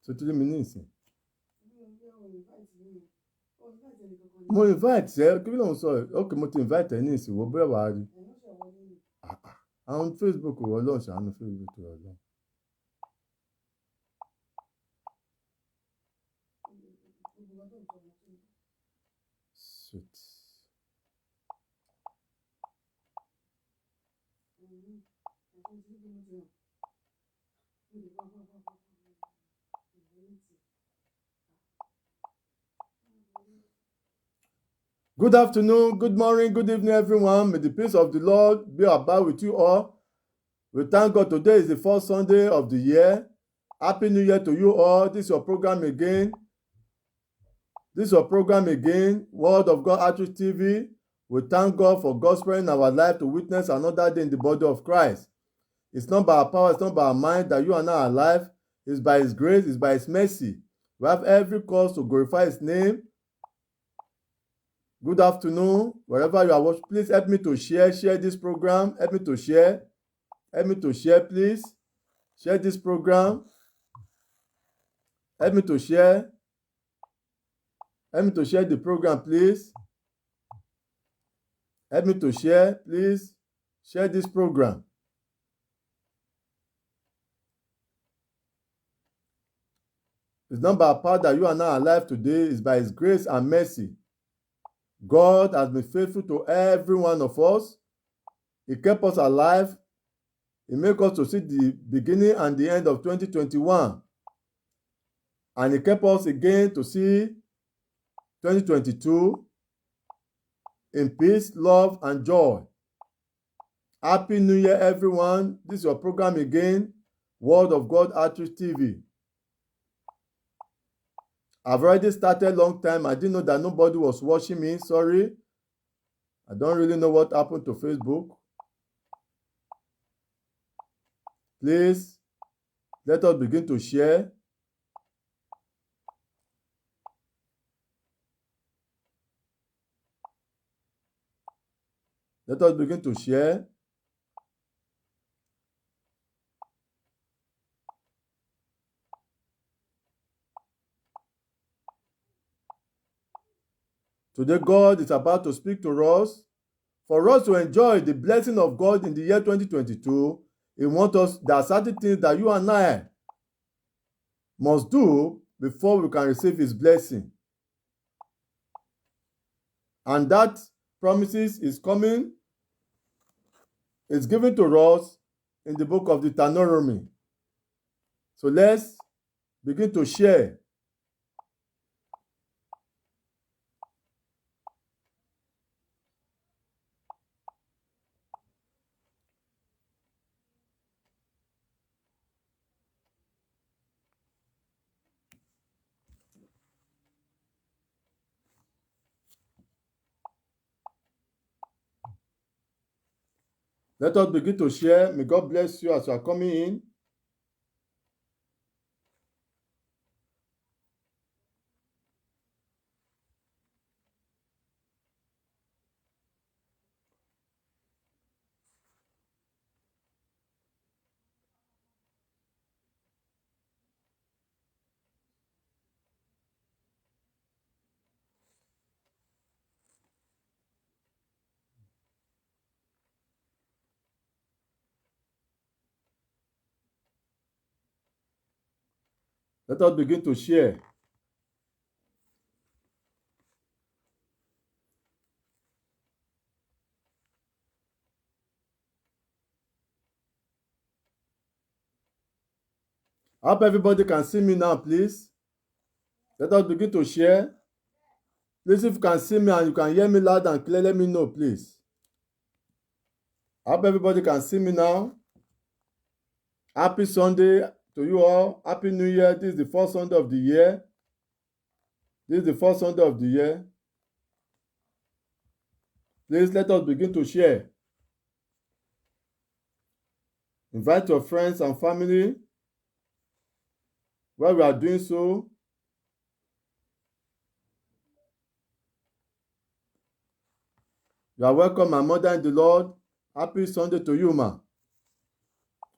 So 3 minutes. Mo invite ẹ kí ló ń sọ ok mo ti invite ẹ ní ìsìnwó bóyá wàá rí àwọn Facebook Ọlọ́run ṣàánú Facebook Ọlọ́run. Sweet. Good afternoon, good morning, good evening, everyone. May the peace of the Lord be about with you all. We thank God today is the first Sunday of the year. Happy New Year to you all. This is your program again. Word of God Outreach TV. We thank God for God's prayer in our life to witness another day in the body of Christ. It's not by our power, it's not by our mind that you are now alive. It's by His grace, it's by His mercy. We have every cause to glorify His name. Good afternoon, wherever you are watching. Please help me to share this program. Help me to share, please. Share this program. Help me to share the program, please. Help me to share, please. Share this program. It's not by our power that you are now alive today. It's by His grace and mercy. God has been faithful to every one of us. He kept us alive. He made us to see the beginning and the end of 2021. And He kept us again to see 2022 in peace, love, and joy. Happy New Year, everyone. This is your program again, Word of God Outreach TV. I've already started long time. I didn't know that nobody was watching me. Sorry. I don't really know what happened to Facebook. Please, let us begin to share. Let us begin to share. Today, God is about to speak to us. For us to enjoy the blessing of God in the year 2022, He wants us, there are certain things that you and I must do before we can receive His blessing. And that promises is coming, is given to us in the book of Deuteronomy. So let's begin to share. Let us begin to share. May God bless you as you are coming in. Let us begin to share. I hope everybody can see me now, please. Let us begin to share. Please, if you can see me and you can hear me loud and clear, let me know, please. I hope everybody can see me now. Happy Sunday to you all. Happy New Year. This is the first Sunday of the year. Please let us begin to share. Invite your friends and family. While we are doing so, you are welcome, my mother in the Lord. Happy Sunday to you, ma.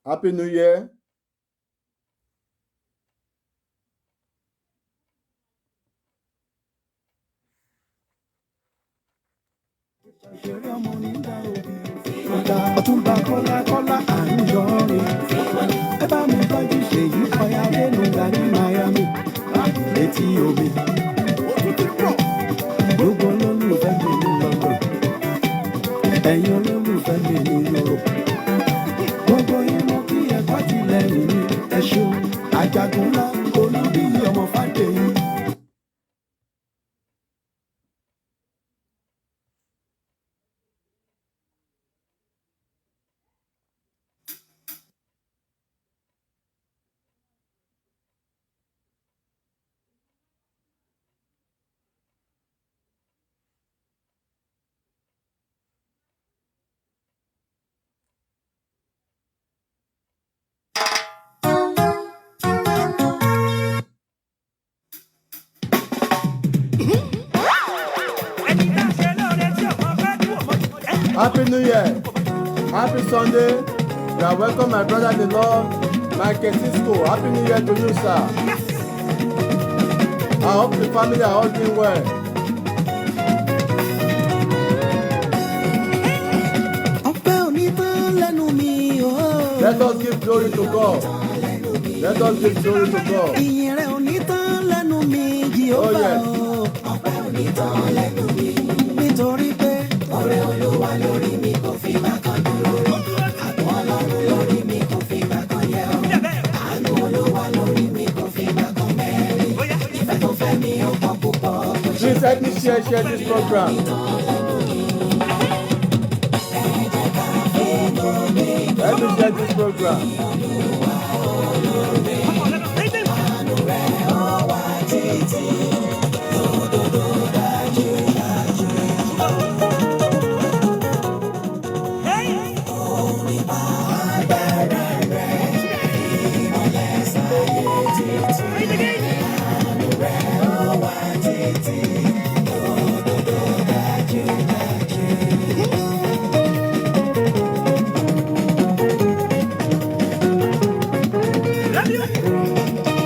Happy New Year. Ọ̀túnba Kọ́lá Àńjọrin. Ẹ bá mi tọ́jú Ṣèyí Fọyádélùgbà ní Miami. Létí omi. Gbogbo olólùfẹ́ mi ní London. Ẹ̀yin olólùfẹ́ mi ní Europe. Gbogbo yín mo kí ẹ̀kọ́ tilẹ̀yìn ní ẹ̀ṣọ́. Àjàgùn ńlá olúbíyí ọmọ Fádèyí. Happy New Year. Happy Sunday. You are welcome, my brother in the Lord, Michael Cisco. Happy New Year to you, sir. I hope the family are all doing well. Let us give glory to God. Let us give glory to God. Oh, yes. Nítorí pé ọ̀rẹ́ Olúwa lórí mi kò fi ìgbà kan dúró. Àánú Ọlọ́run lórí mi kò fi ìgbà kan yẹ̀ ọ́. Àánú Olúwa lórí mi kò fi ìgbà kan mẹ́rin. Ìfẹ́ tó fẹ́ mi ó pọ̀ púpọ̀. Please help me share this program. Let me share this program. Àánú rẹ̀ ó wà títí. Lódodo dájú dájú. Orin agbára rẹ̀ ìmọ̀lẹ̀ sáyé títí. Àánú rẹ̀ ó wà títí. Lódodo dájú dájú.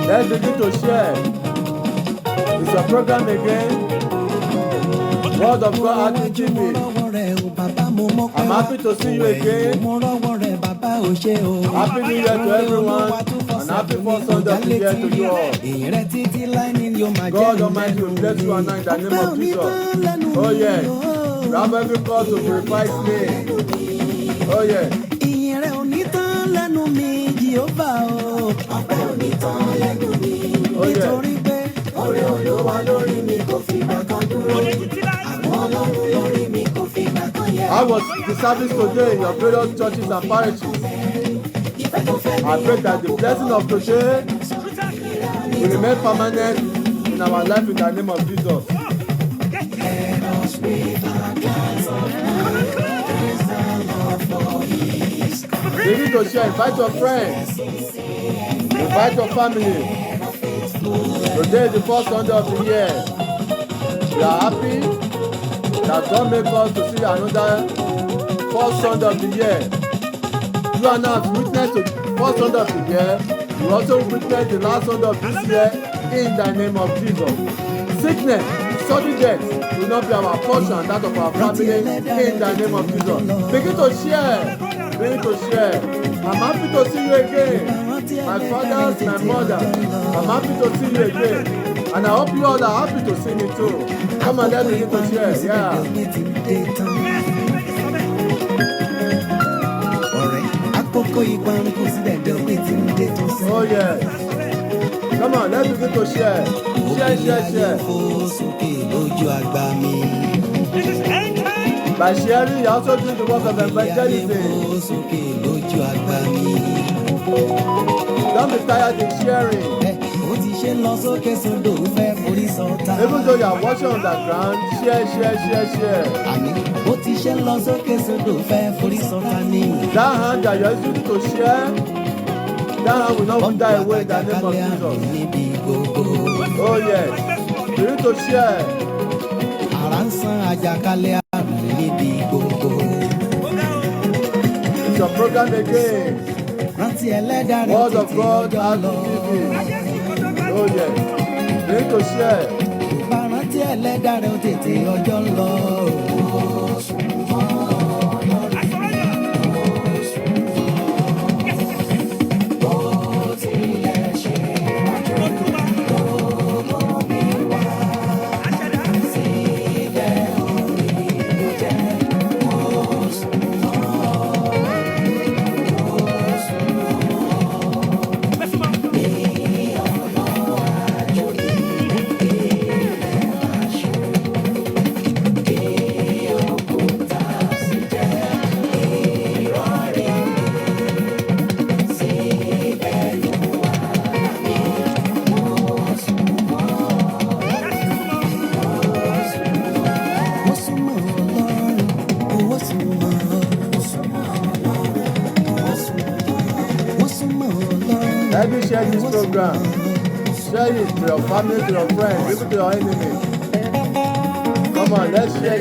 Let's begin to share. It's a program again. Word of God at TV. I'm happy to see you again. Happy New Year to everyone. And happy first Sunday of the year to you all. God Almighty will bless you and I in the name of Jesus. Oh yeah. You have every cause to purify His name. Oh yeah. Oh yeah. Ọ̀rẹ́ Olúwa lórí mi kò fi ìgbà kan dúró. Àánú Ọlọ́run lórí mi kò fi ìgbà kan yẹ̀ ọ́. How was the service today in your various churches and parishes? I pray that the blessing of today will remain permanent in our life in the name of Jesus. Begin to share. Invite your friends. Invite your family. Today is the first Sunday of the year. We are happy that God made us to see another first Sunday of the year. You are now witness to the first Sunday of the year. You also witness the last Sunday of this year in the name of Jesus. Sickness, sudden death will not be our portion, that of our family in the name of Jesus. Begin to share. Begin to share. I'm happy to see you again. My fathers, my mother, I'm happy to see you again. And I hope you all are happy to see me too. Come on, let's begin to share. Yeah. Oh yeah. Come on, let's begin to share. Share. By sharing, you also do the work of evangelism. Don't be tired in sharing. Even though you are watching on the ground, share. That hand that you are using to share, that hand will not die away in the name of Jesus. Oh yes, you need to share. It's your program again. Word of God has to give you. Oh yes, you need to share. Help me share this program. Share it to your family, to your friends, even to your enemies. Come on, let's share.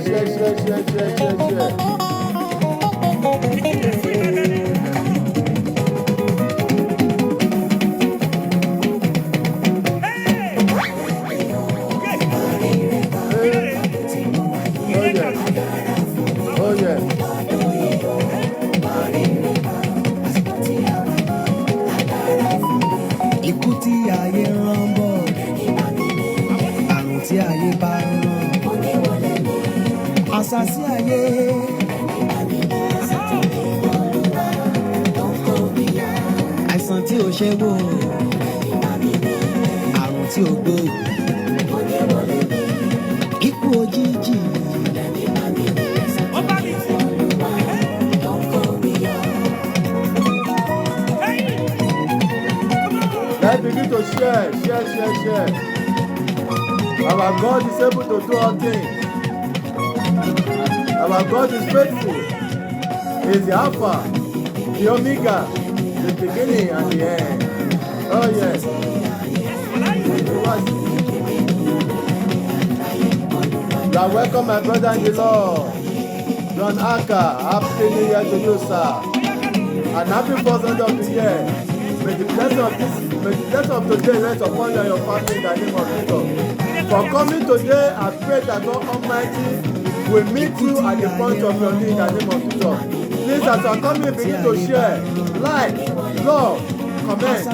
Oh yeah. Ikú tí ayé rán bọ̀, àrùn tí ayé bá rán, àṣàsí ayé. Àìsàn tí ò ṣe wò, àrùn tí ò gbóògùn, ikú òjijì. Let's begin to share. Our God is able to do all things. Our God is faithful. He is the Alpha, the Omega, the beginning and the end. Oh yes. You are welcome, my brother in the Lord. John Aka, happy New Year to you, sir. And happy 1st of the year. May the blessing of today rest upon you and your family in the name of Jesus. For coming today, I pray that God Almighty will meet you at the point of your need in the name of Jesus. Please, as you are coming, begin to share, like, love, comment.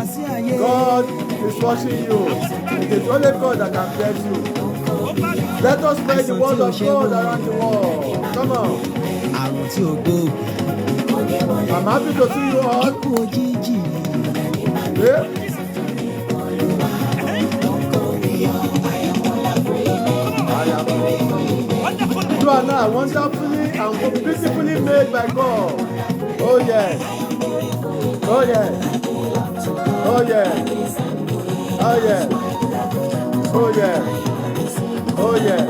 God is watching you. It is only God that can bless you. Let us spread the word of God around the world. Come on. I'm happy to see you all. Yeah. You are now wonderfully and beautifully made by God. Oh yes. Oh yes. Oh yes. Oh yes. Oh yes. Oh yes.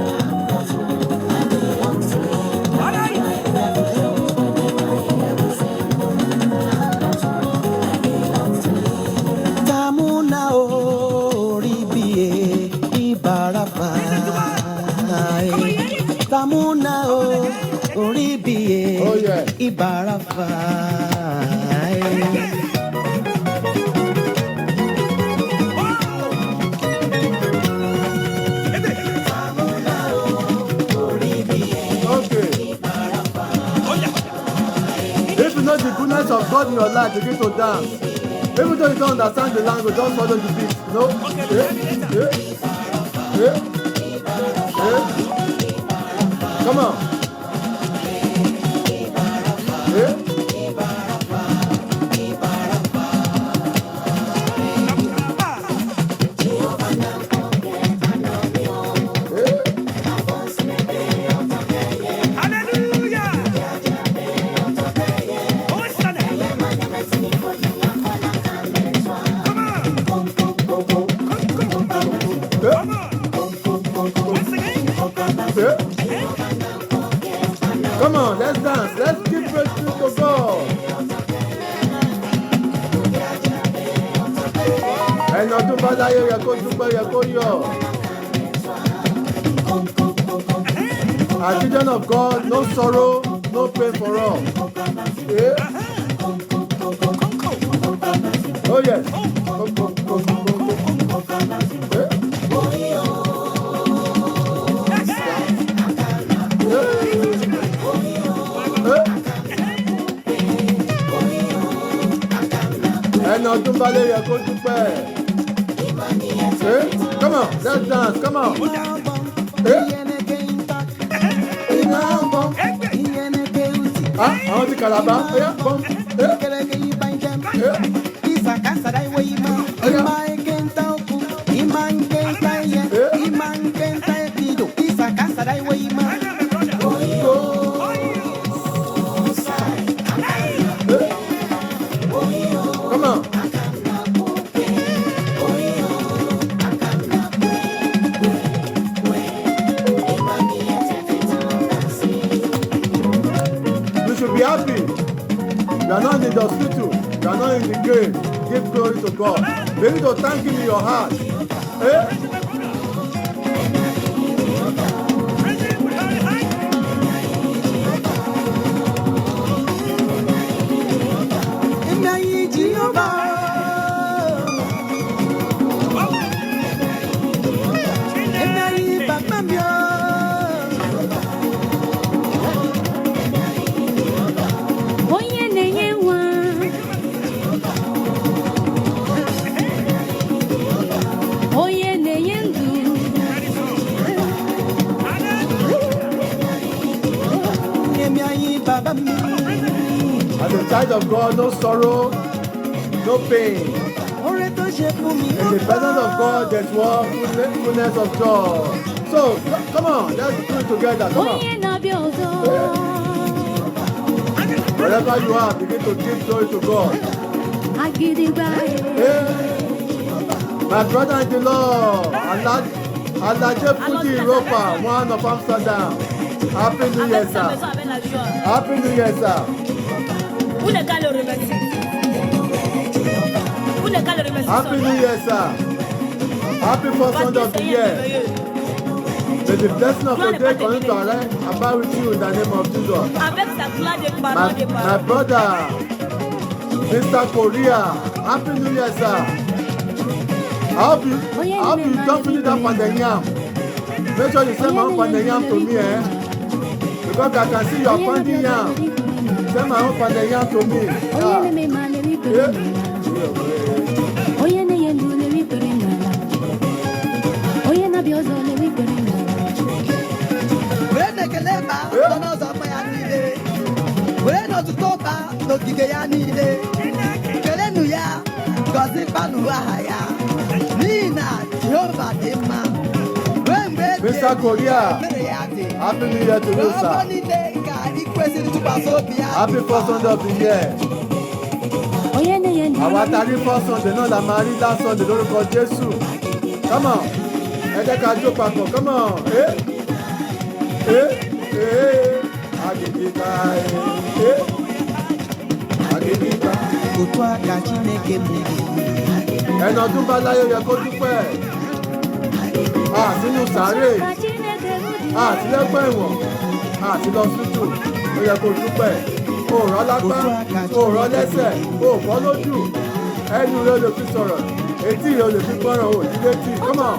Tamuna oribiye ibarafa. If you know the goodness of God in your life, begin to dance. Even though you don't understand the language, just follow the beat. No? Yeah. Come on. Yeah. Come on, let's dance. Let's keep praising to God. Ẹni ọdún bá láyé yẹ kó dúpẹ́ yẹ kó yọ̀. As children of God, no sorrow, no pain for all. Yeah. Oh yes. balẹ̀ yẹ kó dúpẹ́. Come on, let's dance, come on. Àwọn ti Kàlàbá, bọ́m. Come on. You should be happy. You are not in the hospital. You are not in the grave. Give glory to God. Maybe to thank Him in your heart. As a child of God, no sorrow, no pain. In the presence of God, there's what? Fullness of joy. So, come on, let's do it together. Come on. Wherever you are, begin to give glory to God. My brother in the Lord, Alaje Fuji Ropa, one of Amsterdam. Happy New Year, sir. Happy New Year, sir. Happy New Year, sir. Happy first Sunday of the year. May the blessing of the day continue to abide with you in the name of Jesus. My brother, Mr. Korea, Happy New Year, sir. I hope you don't finish that pandemic. Make sure you send my own pandemic to me, because I can see your pandemic. Send my own pandemic to me. Mr. Korea, Happy New Year to you, sir. Happy first Sunday of the year. Àwa tarí first Sunday náà la máa rí last Sunday lórúkọ Jésù. Come on, ẹ jẹ́ ká jó papọ̀. Come on, agidika, agidika. Ẹni ọdún bá láyé yẹ kó dúpẹ́. Sínú sàárè, àti lẹ́gbẹ̀ẹ́ ẹ̀wọ̀n, àti lọ tútù, ó yẹ kó dúpẹ́. O rọ́ lápá, o rọ́ lẹ́sẹ̀, o fọ́ lójú, ẹnu rẹ̀ lè fi sọ̀rọ̀, etí rẹ̀ lè fi gbọ́ràn, o ti létí. Come on.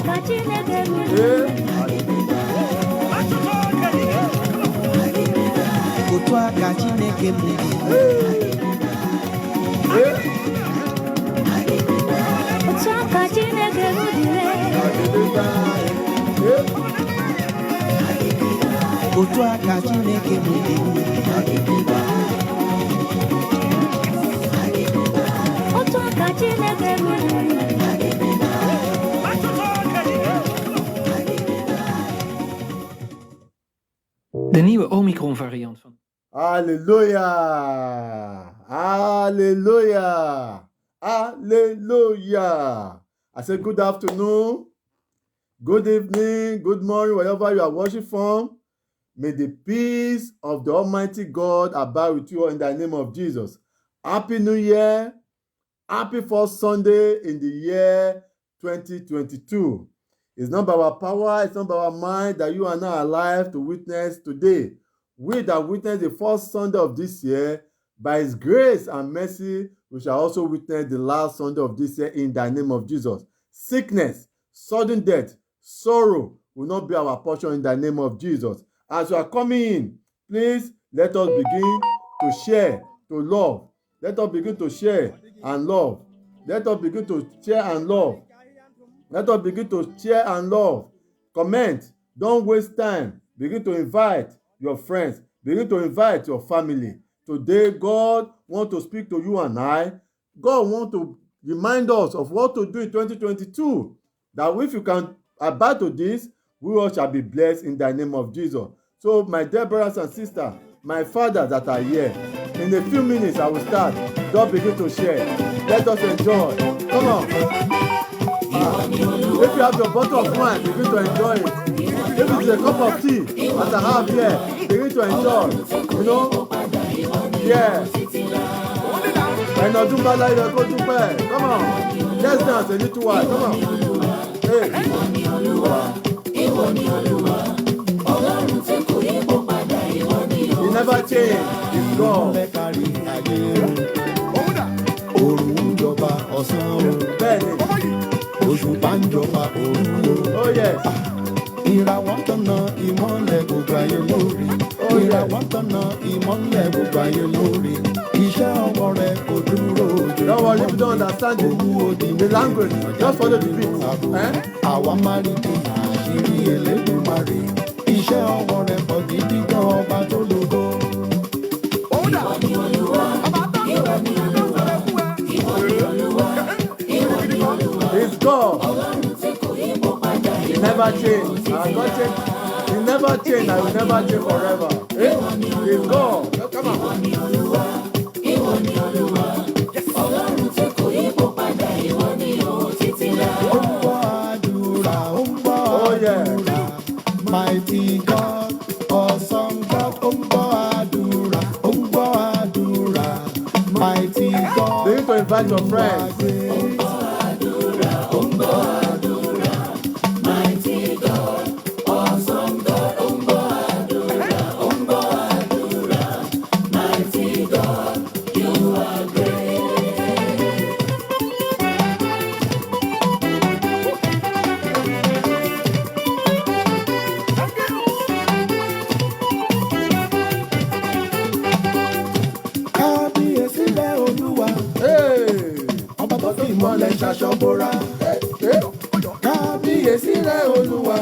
De nieuwe Omicron-variant van. Hallelujah! Hallelujah! Hallelujah! I say good afternoon, good evening, good morning, wherever you are watching from. May the peace of the Almighty God abide with you all in the name of Jesus. Happy New Year. Happy first Sunday in the year 2022. It's not by our power, it's not by our mind that you are now alive to witness today. We that witness the first Sunday of this year, by His grace and mercy, we shall also witness the last Sunday of this year in the name of Jesus. Sickness, sudden death, sorrow will not be our portion in the name of Jesus. As you are coming in, please let us begin to share, to love. Let us begin to share and love Let us begin to share and love. Let us begin to share and love. Comment. Don't waste time. Begin to invite your friends. Begin to invite your family. Today, God wants to speak to you and I. God wants to remind us of what to do in 2022. That if you can abide to this, we all shall be blessed in the name of Jesus. So, my dear brothers and sisters, my fathers that are here, in a few minutes I will start. God begin to share. Let us enjoy. Come on. If you have your bottle of wine, begin to enjoy it. If it's a cup of tea, as I have here, begin to enjoy. You know? Yeah. And I'll do better, you're going to pay. Come on. Let's dance a little while. Come on. Hey. He never change. He's God. Bẹ́ẹ̀ni. Òṣùpá ń jọba òru. Oh yes. Ìràwọ̀ tọ̀nà ìmọ́lẹ̀ gbogbo ayé lórí. Ìràwọ̀ tọ̀nà ìmọ́lẹ̀ gbogbo ayé lórí. Iṣẹ́ ọwọ́ rẹ̀ kò dúró ojú. Don't worry if you don't understand the language. Just follow the beat. Àwa máa rí bí àṣírí Elédùmarè. Iṣẹ́ ọwọ́ rẹ̀ pọ̀ gidi gan ọba tó lógo. Ìwọ ni Olúwa, ìwọ ni Olúwa, ìwọ ni Olúwa, ìwọ ni Olúwa. He's God. Ọlọ́run tí kò yípo padà. He never change. God change. He never change. I will never change forever. He's God. Come on. Ìwọ ni Olúwa, ìwọ ni Olúwa. Ọlọ́run tí kò yípo padà. Ìwọ ni òtítì láé. Ó ń gbọ́ àdúrà, ó ń gbọ́ àdúrà. Mighty God, awesome God, ó ń gbọ́ àdúrà, ó ń gbọ́ àdúrà. Mighty God, Begin to invite your friends. Mighty God, awesome God, mighty God, you are great. kábíyèsí rẹ̀ Olúwa, Hey. ọba tó fi ìmọ́lẹ̀ ṣaṣọ bora. Kábíyèsí rẹ̀ Olúwa,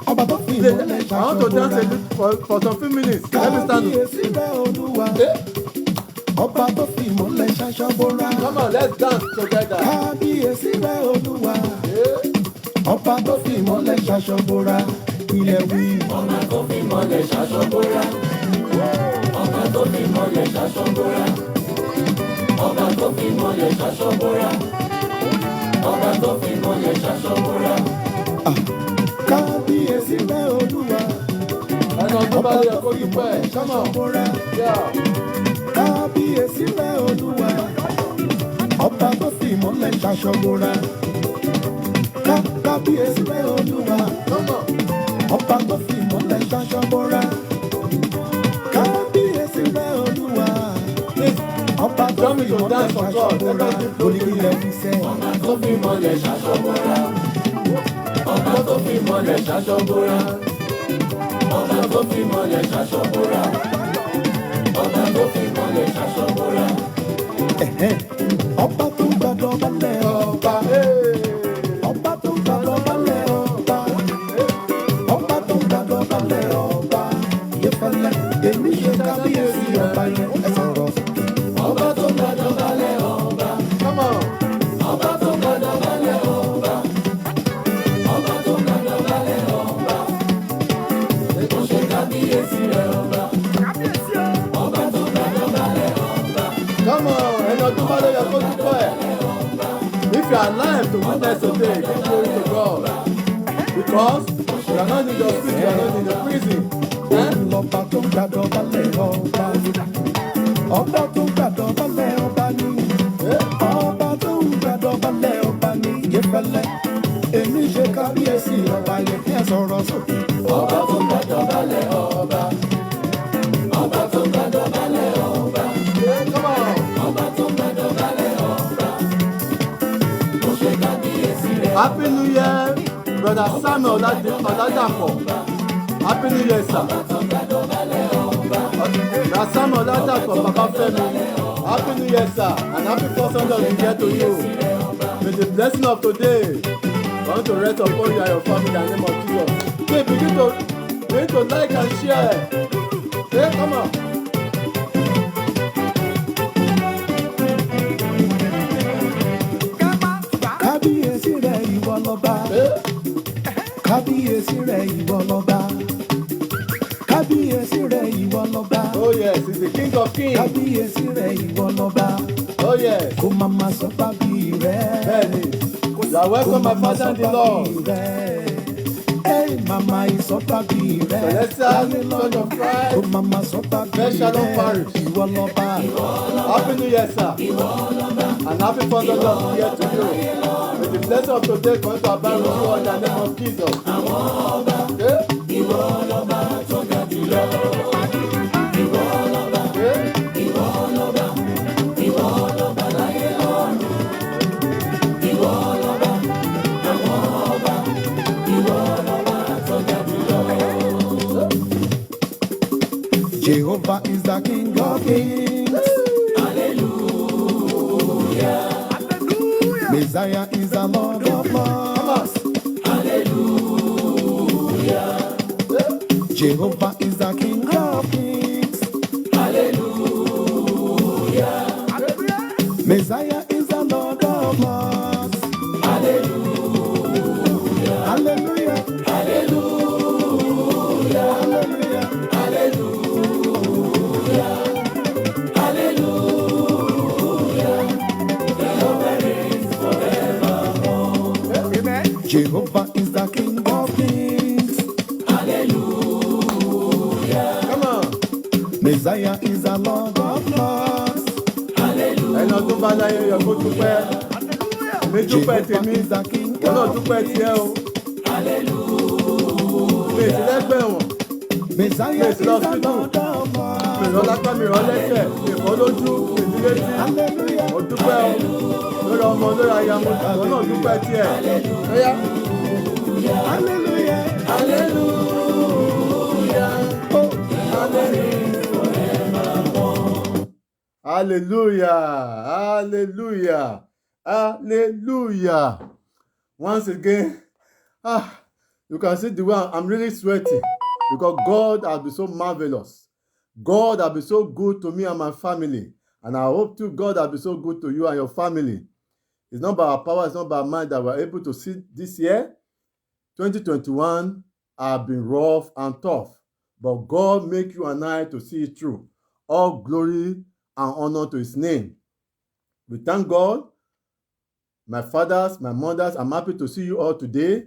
ọba tó fi I ìmọ́lẹ̀ want ṣaṣọ to dance bora. a bit for some few minutes. Let me stand up. Kábíyèsí rẹ̀ Olúwa, ọba tó fi ìmọ́lẹ̀ ṣaṣọ bora. Come on, let's dance together. Kábíyèsí rẹ̀ Olúwa, ọba tó fi ìmọ́lẹ̀ ṣaṣọ bora. Ilẹ̀ wí. Ọba tó fi mọ́lẹ̀ ṣaṣọ bora. Ọba tó fi mọ́lẹ̀ ṣaṣọ bora. Ọba tó fi mọ́lẹ̀ ṣaṣọ bora. Ọba tó fi mọ́lẹ̀ ṣaṣọ bora. Kábíyèsí rẹ̀ Olúwa, And on the body of God, you pray. Come on. bora. Yeah. Kábíyèsí rẹ̀ Olúwa, ọba tó fi ìmọ́lẹ̀ ṣaṣọ bora. Kábíyèsí rẹ̀ Olúwa, Come on. ọba tó fi ìmọ́lẹ̀ ṣaṣọ bora. Kábíyèsí rẹ̀ Olúwa, Please, ọba tó Join fi me to ìmọ́lẹ̀ dance for ṣaṣọ God. Let bora. us give glory to Oníkìlẹ̀ Him. fi sẹ́. Ọba tó fi mọ́lẹ̀ ṣaṣọ bora. Ọba tó fi mọ́lẹ̀ ṣaṣọ bora. Ọba tó fi mọ́lẹ̀ ṣaṣọ bora. Ọba tó fi mọ́lẹ̀ ṣaṣọ bora. Ọba tó gbàdọ̀ balẹ̀ ọba. Hey. Ọba tó gbàdọ̀ balẹ̀ ọba. Ọba tó gbàdọ̀ balẹ̀ ọba. Yẹ́fẹ́lẹ́, èmi ṣe kábíyèsí ọba yẹn. Ẹ sọ̀rọ̀ sókè. Ọba tó gbàdọ̀ balẹ̀ ọba. Come on. Ọba tó gbàdọ̀ balẹ̀ ọba. Ọba tó gbàdọ̀ balẹ̀ ọba. Ètò ṣe kábíyèsí rẹ̀ ọba. Ọba tó gbàdọ̀ balẹ̀ ọba. Come on. And on the body of God, you pray. If you are alive to witness today, give glory to God. Because you are not in the hospital, you are not in the prison. Ọba tó gbàdọ̀ balẹ̀ ọba. Ọba tó gbàdọ̀ balẹ̀ ọba ni. Ọba tó gbàdọ̀ balẹ̀ ọba ni. Yẹ́fẹ́lẹ́, èmi ṣe kábíyèsí ọba yẹn. Ẹ sọ̀rọ̀ sókè. Ọba tó gbàdọ̀ balẹ̀ ọba. Ọba tó gbàdọ̀ balẹ̀ ọba. Come on. Ọba tó gbàdọ̀ balẹ̀ ọba. Ó ṣe kábíyèsí rẹ̀. Happy New Year, Brother Samuel Oladapo. Happy New Year, sir. Ọba tó gbàdọ̀ balẹ̀ ọba. Brother Samuel Oladapo, Baba Femi. Happy New Year, sir, and happy first Sunday of the year to you. May the blessing of today come to rest upon you and your family in the name of Jesus. Okay, begin to like and share. Okay, come on. kábíyèsí rẹ̀ ìwọ lọ́ba kábíyèsí rẹ̀ ìwọ lọ́ba kábíyèsí rẹ̀ ìwọ lọ́ba Oh yes, he's the King of Kings. kábíyèsí rẹ̀ ìwọ lọ́ba Oh yes. kó má má sọ bábí rẹ̀ Benny, you are welcome, my Father and the Lord. Hey, mama ìsọ bábí rẹ̀ Celestial Church of Christ, kó má má sọ bábí Beth Shalom rẹ̀ Parish. ìwọ lọ́ba Happy New Year, sir, and happy first Sunday of the year to you. May the blessing of today come to abide with you in the name of Jesus. Okay? Okay? Jehovah is the King of Kings. Hallelujah. Messiah is the Lord of Lords. Hallelujah. Jehovah is the King of Kings. Hallelujah. Messiah is the Lord of Lords. Hallelujah. Hallelujah. Hallelujah. Hallelujah. Jehovah is the King of Kings. Hallelujah. Come on. Messiah is the Lord of Lords. Ẹnu ọdún bá láyé yọ kó dúpẹ́. Èmi dúpẹ́ Jehovah tèmi. is the King Wọ́n náà of dúpẹ́ tiẹ̀ o. Mi ì sí lẹ́gbẹ̀ẹ́ wọn. Messiah Praise is the Lord, Lord of Mi Lords. rán lápá mi rán lẹ́sẹ̀. Mi kọ́ lójú. Mi sí létí. Hallelujah. Mo dúpẹ́ o. Lórí ọmọ lórí aya mo dúpẹ́. Wọ́n náà dúpẹ́ tiẹ̀. Ẹyá. Hallelujah. Hallelujah. Oh, hallelujah. Hallelujah. Hallelujah. Once again, you can see the way I'm really sweating because God has been so marvelous. God has been so good to me and my family. And I hope too God has been so good to you and your family. It's not by our power, it's not by our mind that we're able to see this year. 2021 have been rough and tough, but God make you and I to see it through. All glory and honor to his name. We thank God. My fathers, my mothers, I'm happy to see you all today.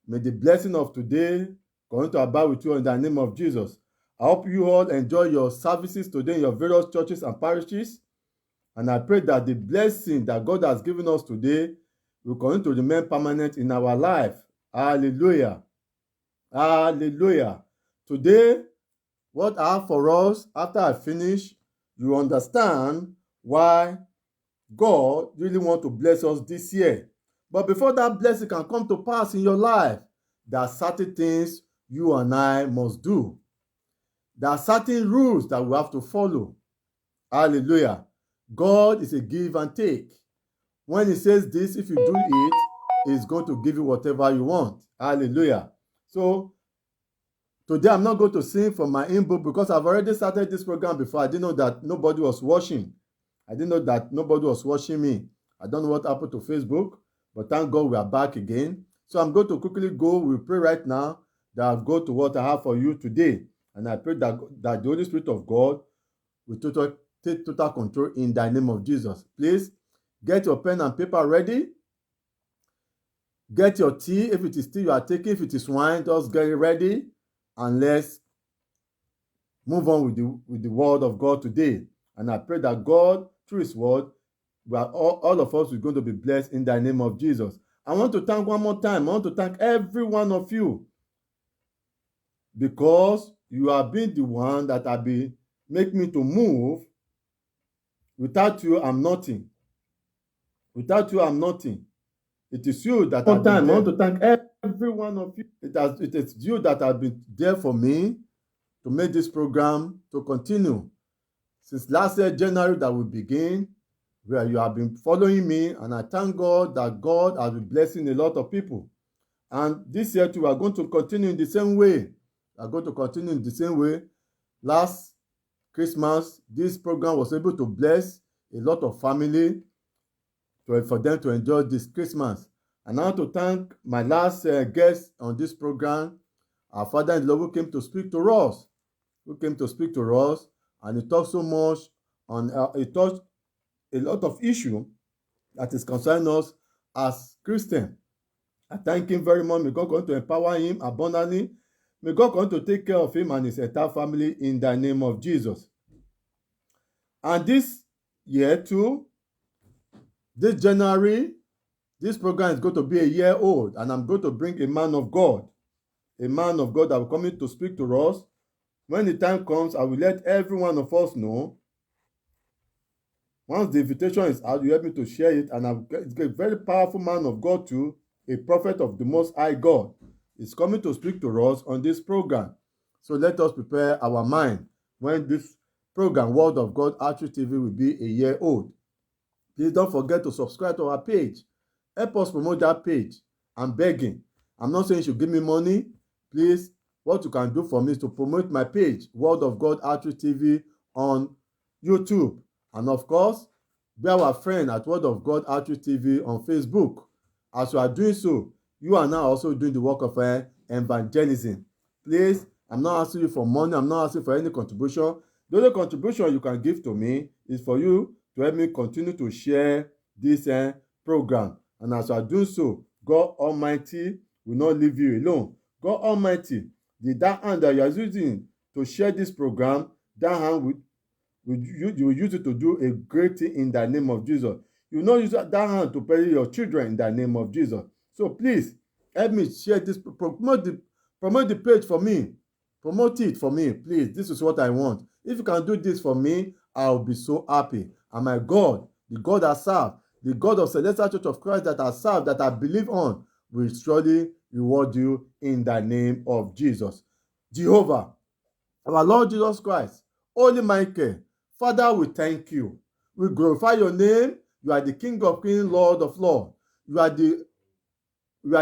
May the blessing of today continue to abide with you in the name of Jesus. I hope you all enjoy your services today in your various churches and parishes. And I pray that the blessing that God has given us today will continue to remain permanent in our life. Hallelujah. Hallelujah. Today, what I have for us, after I finish, you understand why God really wants to bless us this year. But before that blessing can come to pass in your life, there are certain things you and I must do. There are certain rules that we have to follow. Hallelujah. God is a give and take. When he says this, if you do it, he's going to give you whatever you want. Hallelujah. So, today I'm not going to sing from my inbook because I've already started this program before. I didn't know that nobody was watching. I didn't know that nobody was watching me. I don't know what happened to Facebook, but thank God we are back again. So I'm going to quickly go. We'll pray right now that I'll go to what I have for you today. And I pray that the Holy Spirit of God will take total control in the name of Jesus. Please get your pen and paper ready. Get your tea. If it is tea you are taking, if it is wine, just get it ready. And let's move on with the word of God today. And I pray that God, through his word, all of us are going to be blessed in the name of Jesus. I want to thank one more time. I want to thank every one of you because you have been the one that have been make me to move. Without you, I'm nothing. Without you, I'm nothing. It is you that have been there. I want to thank every one of you. It is you that have been there for me to make this program to continue. since last year, January, that we begin, where you have been following me, and I thank God that God has been blessing a lot of people. And this year too, we are going to continue in the same way. We are going to continue in the same way. Last Christmas, this program was able to bless a lot of family for them to enjoy this Christmas. And I want to thank my last guest on this program, our father-in-law, who came to speak to us. And he talked so much on, he touched a lot of issue that is concerning us as Christians. I thank him very much. May God continue to empower him abundantly. May God continue to take care of him and his entire family in the name of Jesus. And this year too, this January, this program is going to be a year old, and I'm going to bring a man of God that will come in to speak to us. When the time comes, I will let every one of us know. Once the invitation is out, you help me to share it, and it's a very powerful man of God too, a prophet of the Most High God, is coming to speak to us on this program. So let us prepare our mind when this program, Word of God Outreach TV, will be a year old. Please don't forget to subscribe to our page. Help us promote that page. I'm begging. I'm not saying you should give me money. Please, what you can do for me is to promote my page, Word of God Outreach TV, on YouTube. And of course, be our friend at Word of God Outreach TV on Facebook. As you are doing so, you are now also doing the work of evangelism. Please, I'm not asking you for money. I'm not asking for any contribution. The only contribution you can give to me is for you to help me continue to share this program. And as you are doing so, God Almighty will not leave you alone. God Almighty, that hand that you are using to share this program, that hand you will use it to do a great thing in the name of Jesus. You will not use that hand to bury your children in the name of Jesus. So please, help me share this, promote the page for me. Promote it for me, please. This is what I want. If you can do this for me, I'll be so happy. And my God, the God I serve, the God of Celestial Church of Christ that I serve, that I believe on, will surely reward you in the name of Jesus. Jehovah, our Lord Jesus Christ, Holy Michael, Father, we thank you. We glorify your name. You are the King of Kings, Lord of Lords. You are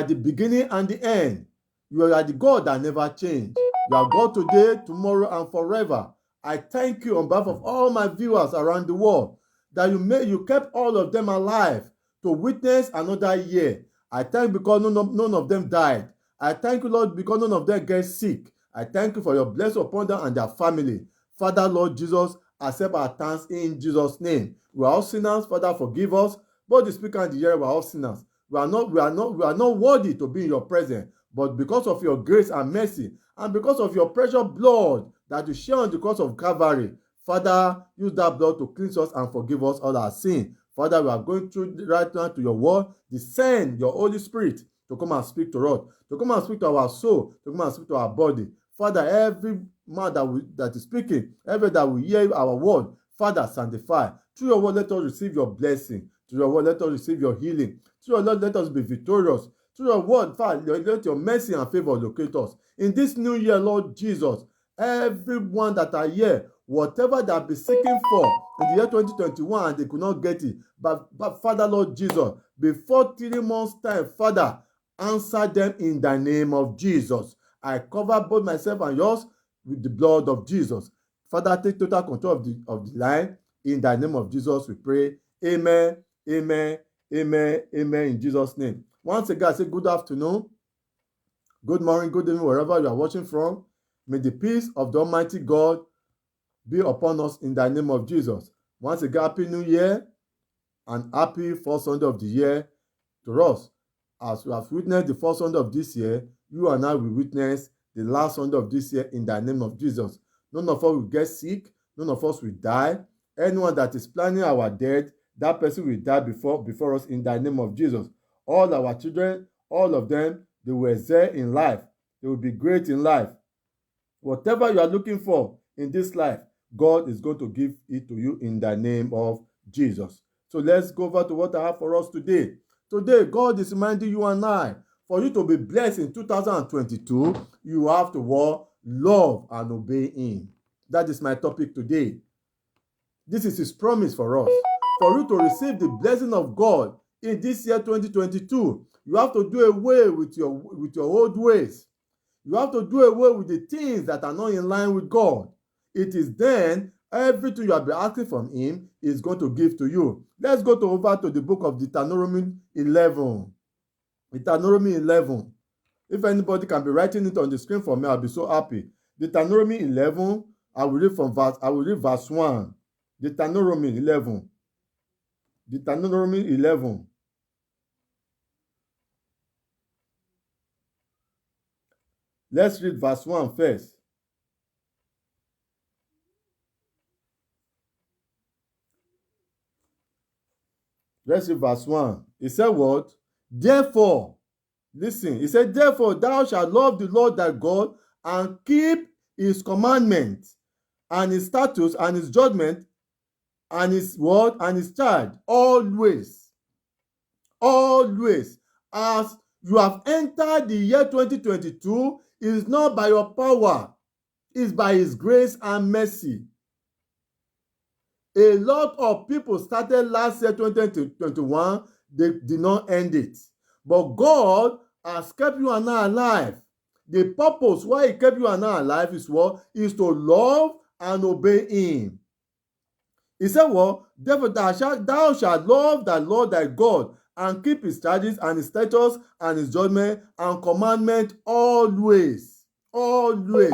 the beginning and the end. You are the God that never changes. You are God today, tomorrow, and forever. I thank you on behalf of all my viewers around the world that you kept all of them alive to witness another year. I thank you because none of them died. I thank you, Lord, because none of them get sick. I thank you for your blessing upon them and their family. Father, Lord Jesus, accept our thanks in Jesus' name. We are all sinners. Father, forgive us. Both the speaker and the hearer, we are all sinners. We are not worthy to be in your presence. But because of your grace and mercy, and because of your precious blood that you shed on the cross of Calvary, Father, use that blood to cleanse us and forgive us all our sin. Father, we are going through right now to your word. Send your Holy Spirit to come and speak to us, to come and speak to our soul, to come and speak to our body. Father, every man that is speaking, every that will hear our word, Father, sanctify. Through your word, let us receive your blessing. Through your word, let us receive your healing. Through your word, let us be victorious. Through your word, Father, let your mercy and favor locate us. In this new year, Lord Jesus, everyone that are here, whatever they have been seeking for in the year 2021 and they could not get it, but Father, Lord Jesus, before 3 months' time, Father, answer them in the name of Jesus. I cover both myself and yours with the blood of Jesus. Father, take total control of the line. In the name of Jesus, we pray. Amen, amen, amen, amen, in Jesus' name. Once again, I say good afternoon, good morning, good evening, wherever you are watching from. May the peace of the Almighty God be upon us in the name of Jesus. Once again, Happy New Year and happy first Sunday of the year to us. As we have witnessed the first Sunday of this year, you and I will witness the last Sunday of this year in the name of Jesus. None of us will get sick. None of us will die. Anyone that is planning our death, that person will die before us in the name of Jesus. All our children, all of them, they will excel in life. They will be great in life. Whatever you are looking for in this life, God is going to give it to you in the name of Jesus. So let's go over to what I have for us today. Today, God is reminding you and I, for you to be blessed in 2022, you have to love and obey Him. That is my topic today. This is his promise for us. For you to receive the blessing of God in this year 2022, you have to do away with your old ways. You have to do away with the things that are not in line with God. It is then everything you have been asking from him is going to give to you. Let's go over to the book of Deuteronomy 11. Deuteronomy 11. If anybody can be writing it on the screen for me, I'll be so happy. Deuteronomy 11, I will read verse 1. Deuteronomy 11. Deuteronomy 11. Let's read verse 1 first. Let's read verse 1. It said what? Therefore, listen, it said, therefore thou shalt love the Lord thy God and keep his commandments and his statutes and his judgment and his word and his charge always. Always. As you have entered the year 2022, it is not by your power, it's by his grace and mercy. A lot of people started last year 2021, they did not end it. But God has kept you and I alive. The purpose why he kept you and I alive is what? Is to love and obey him. He said what? Therefore thou shalt love thy Lord thy God and keep his charges and his statutes and his judgment and commandment always. Always.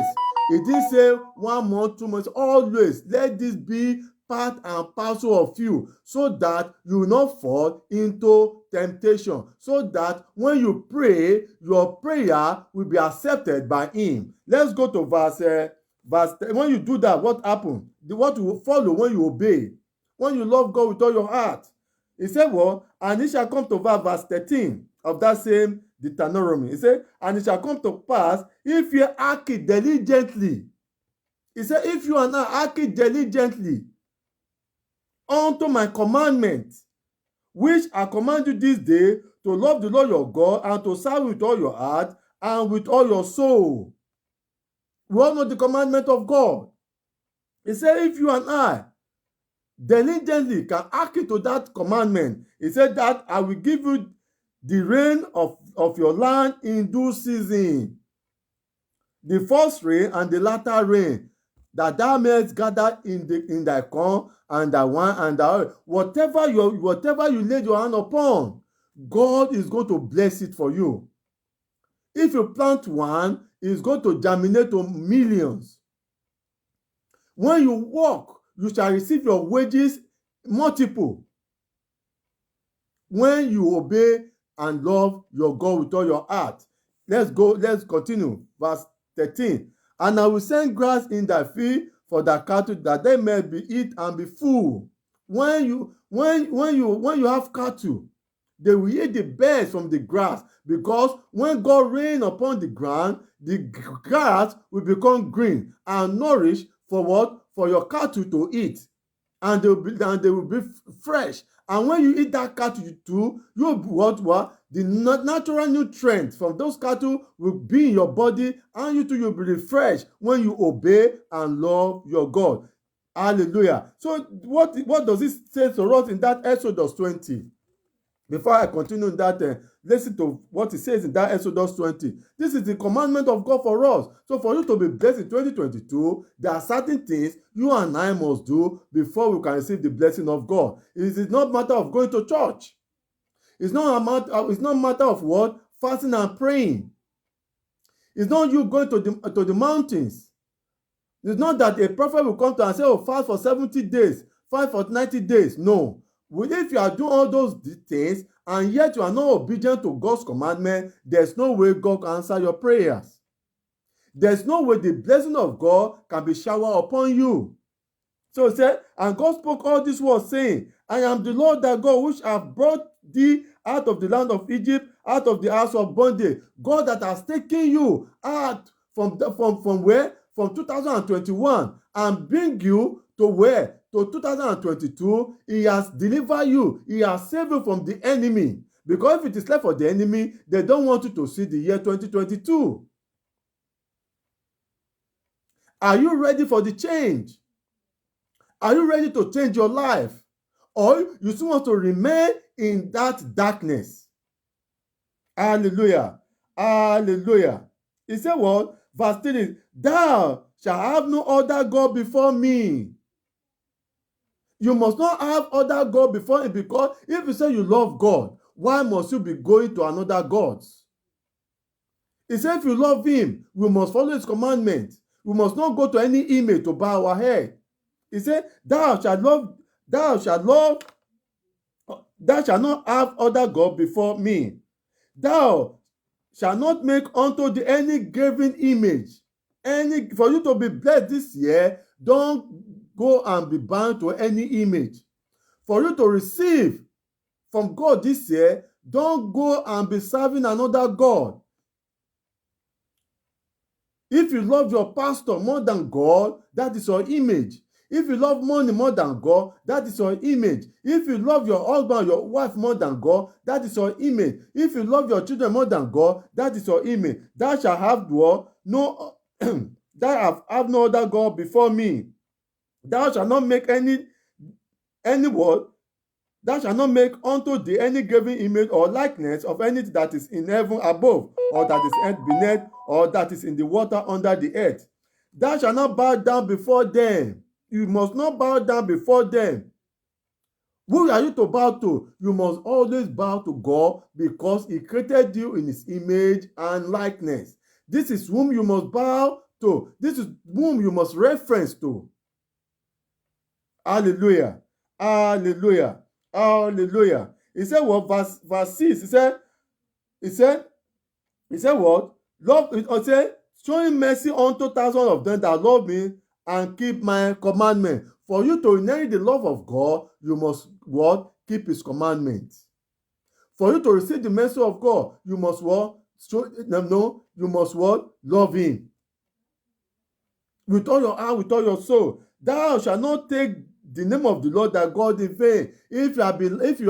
He didn't say 1 month, 2 months, always. Let this be part and parcel of you, so that you will not fall into temptation, so that when you pray, your prayer will be accepted by him. Let's go to verse when you do that, what happens? What will follow when you obey? When you love God with all your heart. He said, well, and it shall come to verse 13 of that same Deuteronomy. He said, and it shall come to pass if you hearken diligently. He said, if you and I hearken diligently unto my commandment, which I command you this day, to love the Lord your God and to serve with all your heart and with all your soul. We all know the commandment of God. He said, if you and I diligently can hearken to that commandment, he said that I will give you the rain of your land in due season, the first rain and the latter rain, that thou mayest gather in thy corn and thy wine and thy oil. Whatever you lay your hand upon, God is going to bless it for you. If you plant one, it's going to germinate to millions. When you work, you shall receive your wages multiple. When you obey and love your God with all your heart. Let's continue. Verse 13. And I will send grass in thy field for thy cattle, that they may be eat and be full. When you have cattle, they will eat the best from the grass, because when God rain upon the ground, the grass will become green and nourished for what? For your cattle to eat, and they will be fresh. And when you eat that cattle too, you'll be what? The natural nutrients from those cattle will be in your body, and you too will be refreshed when you obey and love your God. Hallelujah. So what does it say to us in that Exodus 20? Before I continue that, listen to what it says in that Exodus 20. This is the commandment of God for us. So for you to be blessed in 2022, there are certain things you and I must do before we can receive the blessing of God. It is not a matter of going to church. It's not a matter of what? Fasting and praying. It's not you going to the mountains. It's not that a prophet will come to and say, oh, fast for 70 days, fast for 90 days. No. If you are doing all those things and yet you are not obedient to God's commandment, there's no way God can answer your prayers. There's no way the blessing of God can be showered upon you. So he said, and God spoke all these words, saying, I am the Lord thy God, which have brought thee out of the land of Egypt, out of the house of bondage. God that has taken you out from where? From 2021 and bring you to where? To 2022. He has delivered you. He has saved you from the enemy. Because if it is left for the enemy, they don't want you to see the year 2022. Are you ready for the change? Are you ready to change your life? Or you still want to remain in that darkness? Hallelujah. Hallelujah. He said what? Verse 3, thou shalt have no other God before me. You must not have other God before him, because if you say you love God, why must you be going to another gods? He said if you love him, we must follow his commandment. We must not go to any image to bow our head. He said, thou shalt not have other God before me. Thou shalt not make unto thee any graven image. For you to be blessed this year, don't go and be bound to any image. For you to receive from God this year, don't go and be serving another God. If you love your pastor more than God, that is your image. If you love money more than God, that is your image. If you love your husband, your wife more than God, that is your image. If you love your children more than God, that is your image. Thou shalt have no thou have no other God before me. Thou shalt not make any word. Thou shalt not make unto thee any graven image or likeness of anything that is in heaven above, or that is earth beneath, or that is in the water under the earth. Thou shalt not bow down before them. You must not bow down before them. Who are you to bow to? You must always bow to God, because he created you in his image and likeness. This is whom you must bow to. This is whom you must reference to. Hallelujah. Hallelujah. Hallelujah. He said what? Verse 6. He said what? Love, it said, showing mercy unto thousands of them that love me and keep my commandment. For you to inherit the love of God, you must what? Keep his commandments. For you to receive the mercy of God, you must what? You must what? Love him. With all your heart, with all your soul. Thou shalt not take the name of the Lord thy God in vain. If you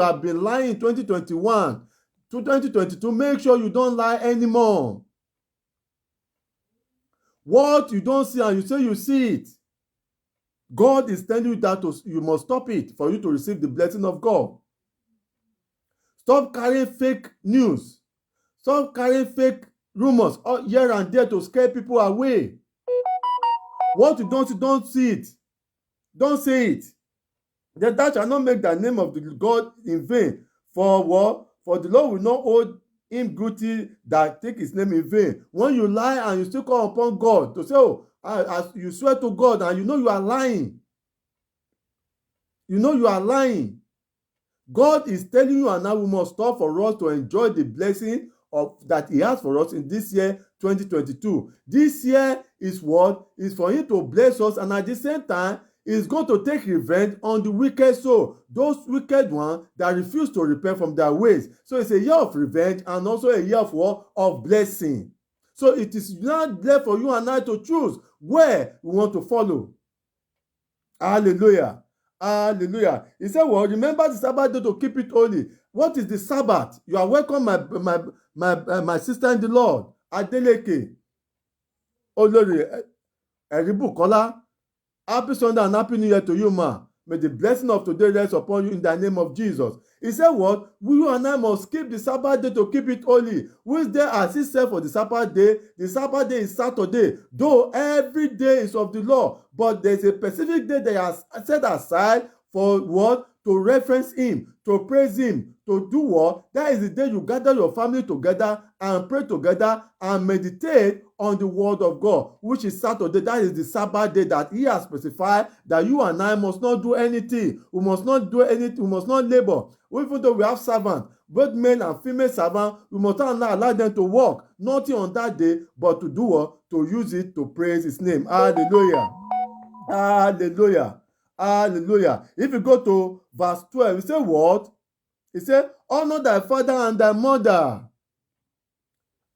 have been lying in 2021 to 2022, make sure you don't lie anymore. What you don't see and you say you see it, God is telling you that you must stop it for you to receive the blessing of God. Stop carrying fake news. Stop carrying fake rumors here and there to scare people away. What you don't see it. Don't say it. That thou shalt not make the name of the God in vain. For what? For the Lord will not hold him guilty that take his name in vain. When you lie and you still call upon God to say, as you swear to God and you know you are lying. You know you are lying. God is telling you, and now we must stop for us to enjoy the blessing that he has for us in this year 2022. This year is what? Is for him to bless us, and at the same time is going to take revenge on the wicked soul, those wicked ones that refuse to repent from their ways. So it's a year of revenge and also a year of what? Of blessing. So it is not there for you and I to choose where we want to follow. Hallelujah. Hallelujah. He said, well, remember the Sabbath day to keep it holy. What is the Sabbath? You are welcome, my sister in the Lord, Adeleke Olori Eribukola. Happy Sunday and Happy New Year to you, ma. May the blessing of today rest upon you in the name of Jesus. He said what? You and I must keep the Sabbath day to keep it holy. Which day has he said for the Sabbath day? The Sabbath day is Saturday. Though every day is of the law, but there's a specific day that he has set aside for what? To reference him, to praise him, to do what? That is the day you gather your family together and pray together and meditate on the word of God, which is Saturday. That is the Sabbath day that he has specified that you and I must not do anything. We must not do anything. We must not labor. Even though we have servants, both male and female servants, we must not allow them to work, nothing on that day, but to do what? To use it to praise his name. Hallelujah. Hallelujah. Hallelujah. If you go to verse 12, he said what? He said, honor thy father and thy mother.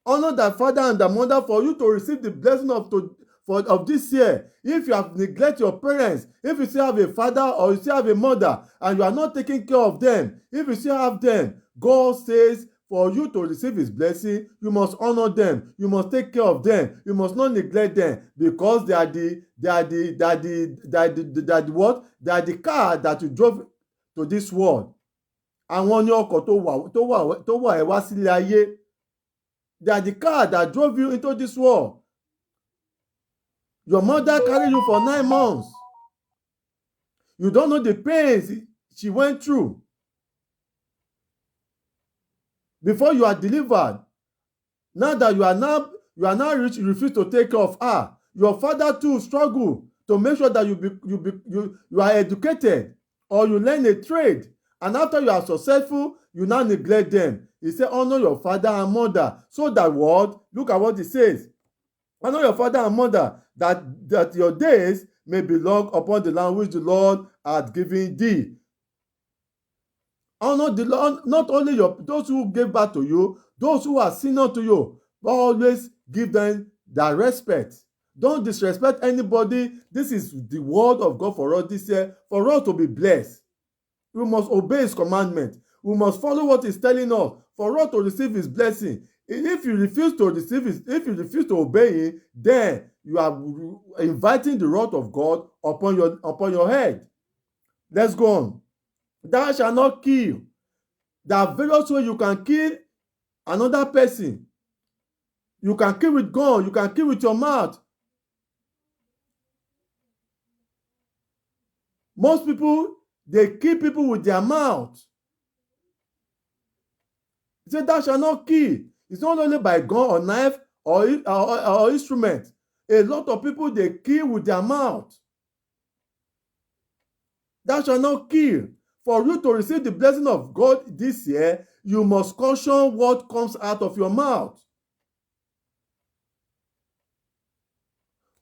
Honor thy father and thy mother for you to receive the blessing of this year. If you have neglected your parents, if you still have a father or you still have a mother and you are not taking care of them, if you still have them, God says, for you to receive his blessing, you must honor them. You must take care of them. You must not neglect them, because they are the what? They are the car that you drove to this world. Àwọn ní ọkọ̀ tó wà ẹ́ wá sílé ayé. They are the car that drove you into this world. Your mother carried you for 9 months. You don't know the pains she went through before you are delivered. Now that you are now rich, you refuse to take care of her. Your father too struggle to make sure that you are educated or you learn a trade. And after you are successful, you now neglect them. He said, honor your father and mother, so that what? Look at what he says. Honor your father and mother, that your days may be long upon the land which the Lord hath given thee. Honor the Lord, not only those who gave birth to you, those who are senior to you, but always give them that respect. Don't disrespect anybody. This is the word of God for us this year, for us to be blessed. We must obey his commandment. We must follow what he's telling us for us to receive his blessing. If you refuse to obey him, then you are inviting the wrath of God upon your head. Let's go on. Thou shalt not kill. There are various ways you can kill another person. You can kill with gun. You can kill with your mouth. Most people, they kill people with their mouth. He said, thou shalt not kill. It's not only by gun or knife or instrument. A lot of people, they kill with their mouth. Thou shalt not kill. For you to receive the blessing of God this year, you must caution what comes out of your mouth.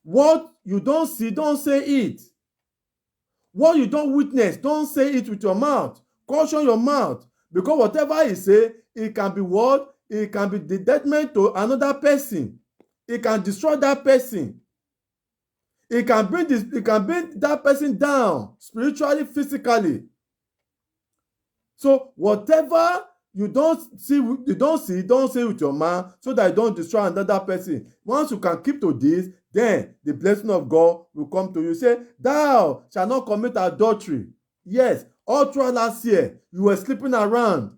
What you don't see, don't say it. What you don't witness, don't say it with your mouth. Caution your mouth. Because whatever you say, it can be what? It can be the detriment to another person. It can destroy that person. It can bring that person down spiritually, physically. So whatever you don't see don't say with your mouth, so that you don't destroy another person. Once you can keep to this, then the blessing of God will come to you. Say, thou shalt not commit adultery. Yes, all throughout last year, you were sleeping around.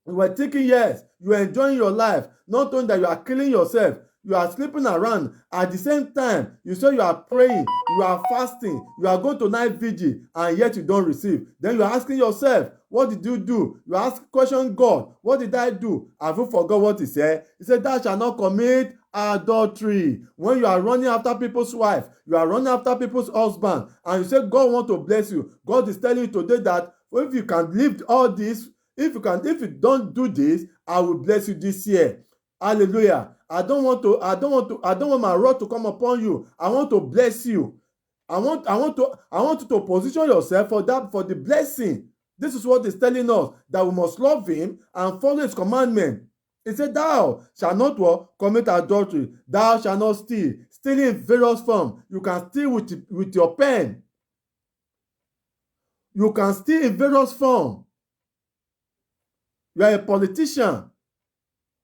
You were thinking, yes, you were enjoying your life, not knowing that you are killing yourself. You are sleeping around. At the same time, you say you are praying, you are fasting, you are going to night vigil, and yet you don't receive. Then you are asking yourself, what did you do? You ask question God, what did I do? Have you forgot what he said? He said, thou shalt not commit adultery. When you are running after people's wife, you are running after people's husband, and you say God want to bless you. God is telling you today that if you can live all this, if you don't do this, I will bless you this year. Hallelujah. I don't want my wrath to come upon you. I want to bless you. I want you to position yourself for the blessing. This is what he's telling us, that we must love him and follow his commandment. He said, thou shalt not commit adultery. Thou shalt not steal. Stealing in various forms. You can steal with your pen. You can steal in various forms. You are a politician.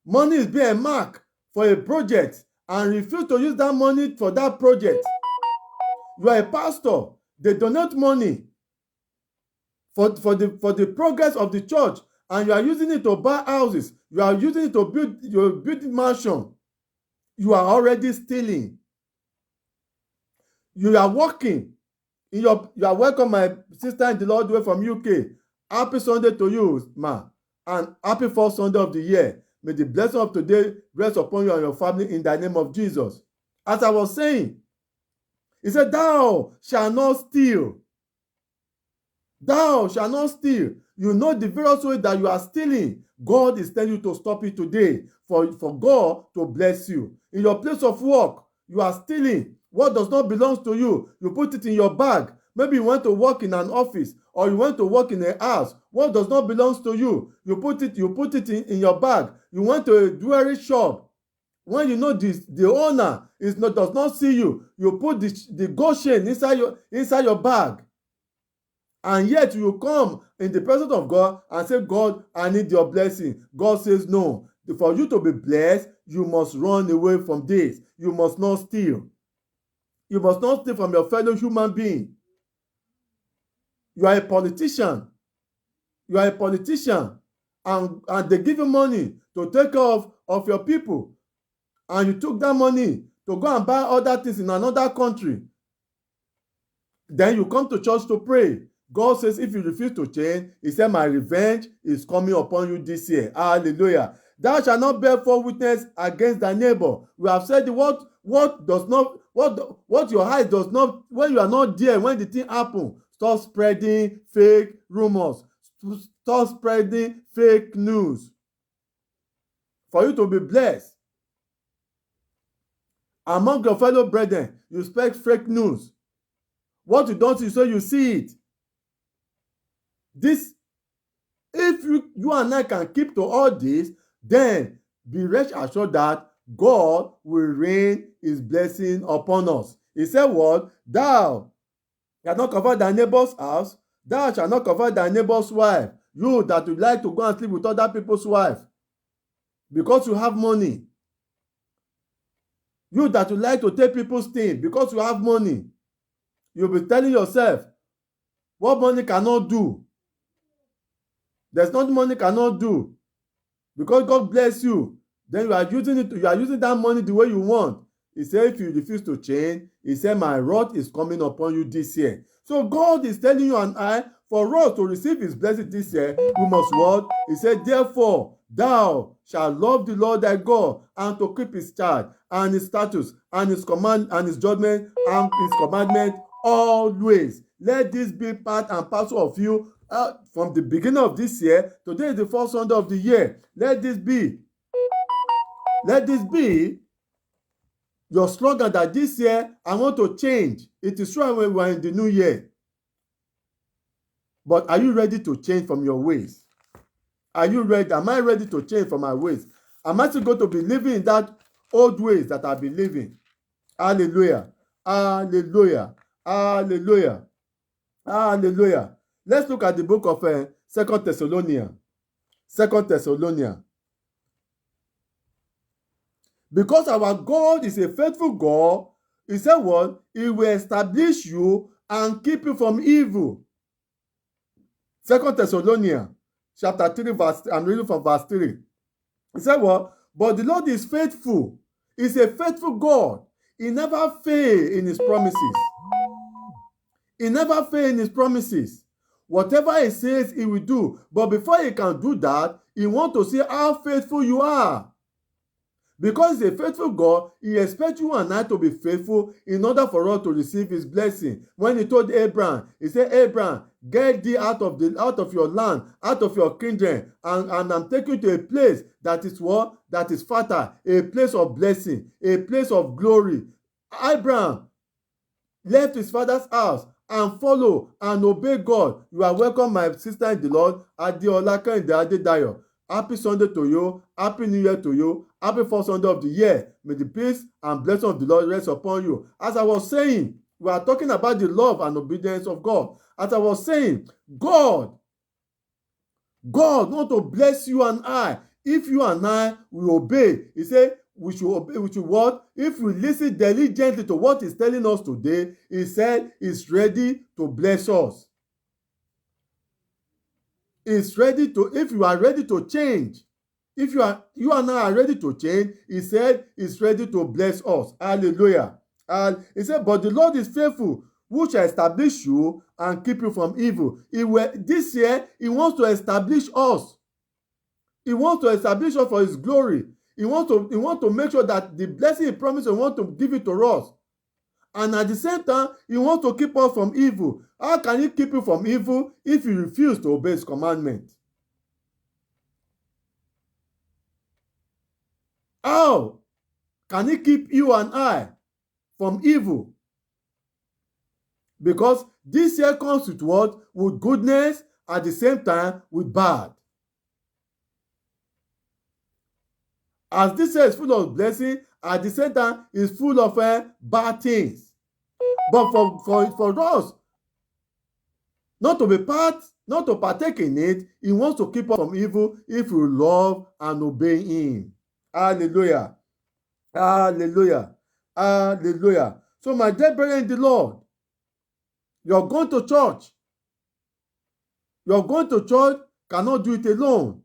Money is being marked for a project and refuse to use that money for that project. You are a pastor. They donate money for the progress of the church, and you are using it to buy houses. You are using it to build mansion. You are already stealing. You are working. You are welcome, my sister in the Lord way from UK. Happy Sunday to you, ma, and happy first Sunday of the year. May the blessing of today rest upon you and your family in the name of Jesus. As I was saying, he said, thou shalt not steal. Thou shalt not steal. You know the various way that you are stealing. God is telling you to stop it today for God to bless you. In your place of work, you are stealing what does not belong to you. You put it in your bag. Maybe you went to work in an office, or you went to work in a house. What does not belong to you? You put it in your bag. You went to a jewelry shop. When you know the owner does not see you, you put the gold chain inside your bag. And yet you come in the presence of God and say, God, I need your blessing. God says, no. For you to be blessed, you must run away from this. You must not steal. You must not steal from your fellow human being. You are a politician. You are a politician. And they give you money to take care of your people. And you took that money to go and buy other things in another country. Then you come to church to pray. God says, if you refuse to change, he said, my revenge is coming upon you this year. Hallelujah. Thou shalt not bear false witness against thy neighbor. We have said what your eyes does not, when you are not there, when the thing happens, stop spreading fake rumors. Stop spreading fake news. For you to be blessed. Among your fellow brethren, you spread fake news. What you don't see, so you see it. This, if you and I can keep to all this, then be rest assured that God will rain his blessing upon us. He said what? Thou shalt not cover thy neighbor's house, thou shalt not cover thy neighbor's wife. You that would like to go and sleep with other people's wife because you have money. You that would like to take people's things because you have money. You'll be telling yourself what money cannot do. There's nothing money cannot do. Because God bless you, then you are using it. You are using that money the way you want. He said, if you refuse to change, he said, my wrath is coming upon you this year. So God is telling you and I, for us to receive his blessing this year, we must what? He said, therefore, thou shalt love the Lord thy God, and to keep his charge, and his statutes, and his command, and his judgment, and his commandment always. Let this be part and parcel of you from the beginning of this year. Today is the first Sunday of the year. Let this be your slogan that this year I want to change. It is true when we are in the new year. But are you ready to change from your ways? Are you ready? Am I ready to change from my ways? Am I still going to be living in that old ways that I've been living? Hallelujah. Hallelujah. Hallelujah. Hallelujah. Let's look at the book of 2 Thessalonians. 2 Thessalonians. Because our God is a faithful God, he said what? He will establish you and keep you from evil. 2 Thessalonians chapter 3 verse, I'm reading from verse 3. He said what? But the Lord is faithful. He's a faithful God. He never fails in his promises. He never fails in his promises. Whatever he says, he will do. But before he can do that, he wants to see how faithful you are. Because he's a faithful God, he expects you and I to be faithful in order for us to receive his blessing. When he told Abraham, he said, Abraham, get thee out of your land, out of your kindred, and I'm taking you to a place that is what? That is fertile, a place of blessing, a place of glory. Abraham left his father's house and follow and obey God. You are welcome, my sister in the Lord, Adeola Kehinde Adedayo. Happy Sunday to you. Happy New Year to you. Happy first Sunday of the year. May the peace and blessing of the Lord rest upon you. As I was saying, we are talking about the love and obedience of God. As I was saying, God wants to bless you and I. If you and I will obey, he said, we should obey, we should what? If we listen diligently to what he's telling us today, he said he's ready to bless us. He's ready to, if you are ready to change, if you and I are ready to change, he said he's ready to bless us. Hallelujah. And he said, but the Lord is faithful, who shall establish you and keep you from evil. This year, he wants to establish us. He wants to establish us for his glory. He wants to make sure that the blessing he promised, he wants to give it to us. And at the same time, he wants to keep us from evil. How can he keep you from evil if you refuse to obey his commandment? How can he keep you and I from evil? Because this year comes with what? With goodness, at the same time with bad. As this year is full of blessing, at the same time is full of bad things. But for us, not to partake in it. He wants to keep us from evil if we love and obey him. Hallelujah. Hallelujah. Hallelujah. So my dear brethren in the Lord, you're going to church. You're going to church, cannot do it alone.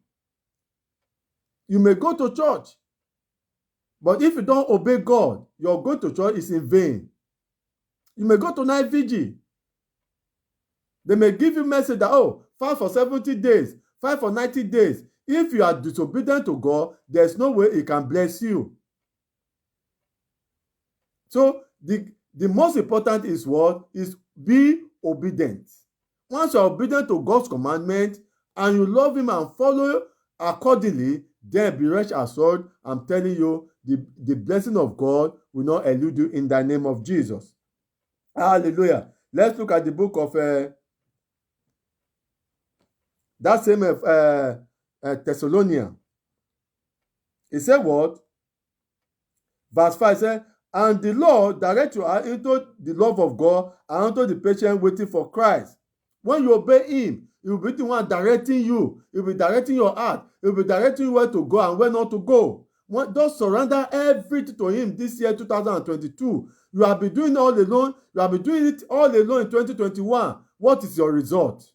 You may go to church, but if you don't obey God, your going to church is in vain. You may go to night vigil. They may give you message that, oh, fast for 70 days, fast for 90 days. If you are disobedient to God, there's no way he can bless you. So the most important is what? Is be obedient. Once you're obedient to God's commandment and you love him and follow accordingly, then be rest assured, I'm telling you, the blessing of God will not elude you in the name of Jesus. Hallelujah. Let's look at the book of that same Thessalonians. It said what? Verse 5 said, and the Lord direct you into the love of God and into the patience waiting for Christ. When you obey him, he will be the one directing you. He will be directing your heart. He will be directing you where to go and where not to go. Don't surrender everything to him this year, 2022. You have been doing it all alone. You have been doing it all alone in 2021. What is your result?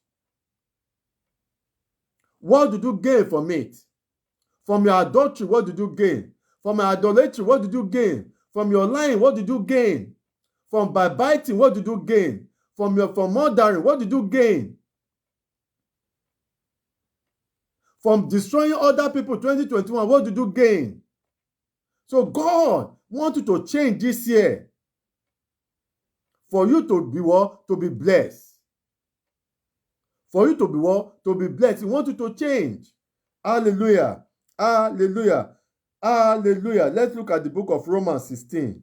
What did you gain from it? From your adultery, what did you gain? From your idolatry, what did you gain? From your lying, what did you gain? From backbiting, what did you gain? From murdering, what did you gain? From destroying other people, 2021, what did you gain? So God wants you to change this year for you to be what? To be blessed. For you to be what? To be blessed. He wants you to change. Hallelujah. Hallelujah. Hallelujah. Let's look at the book of Romans 16.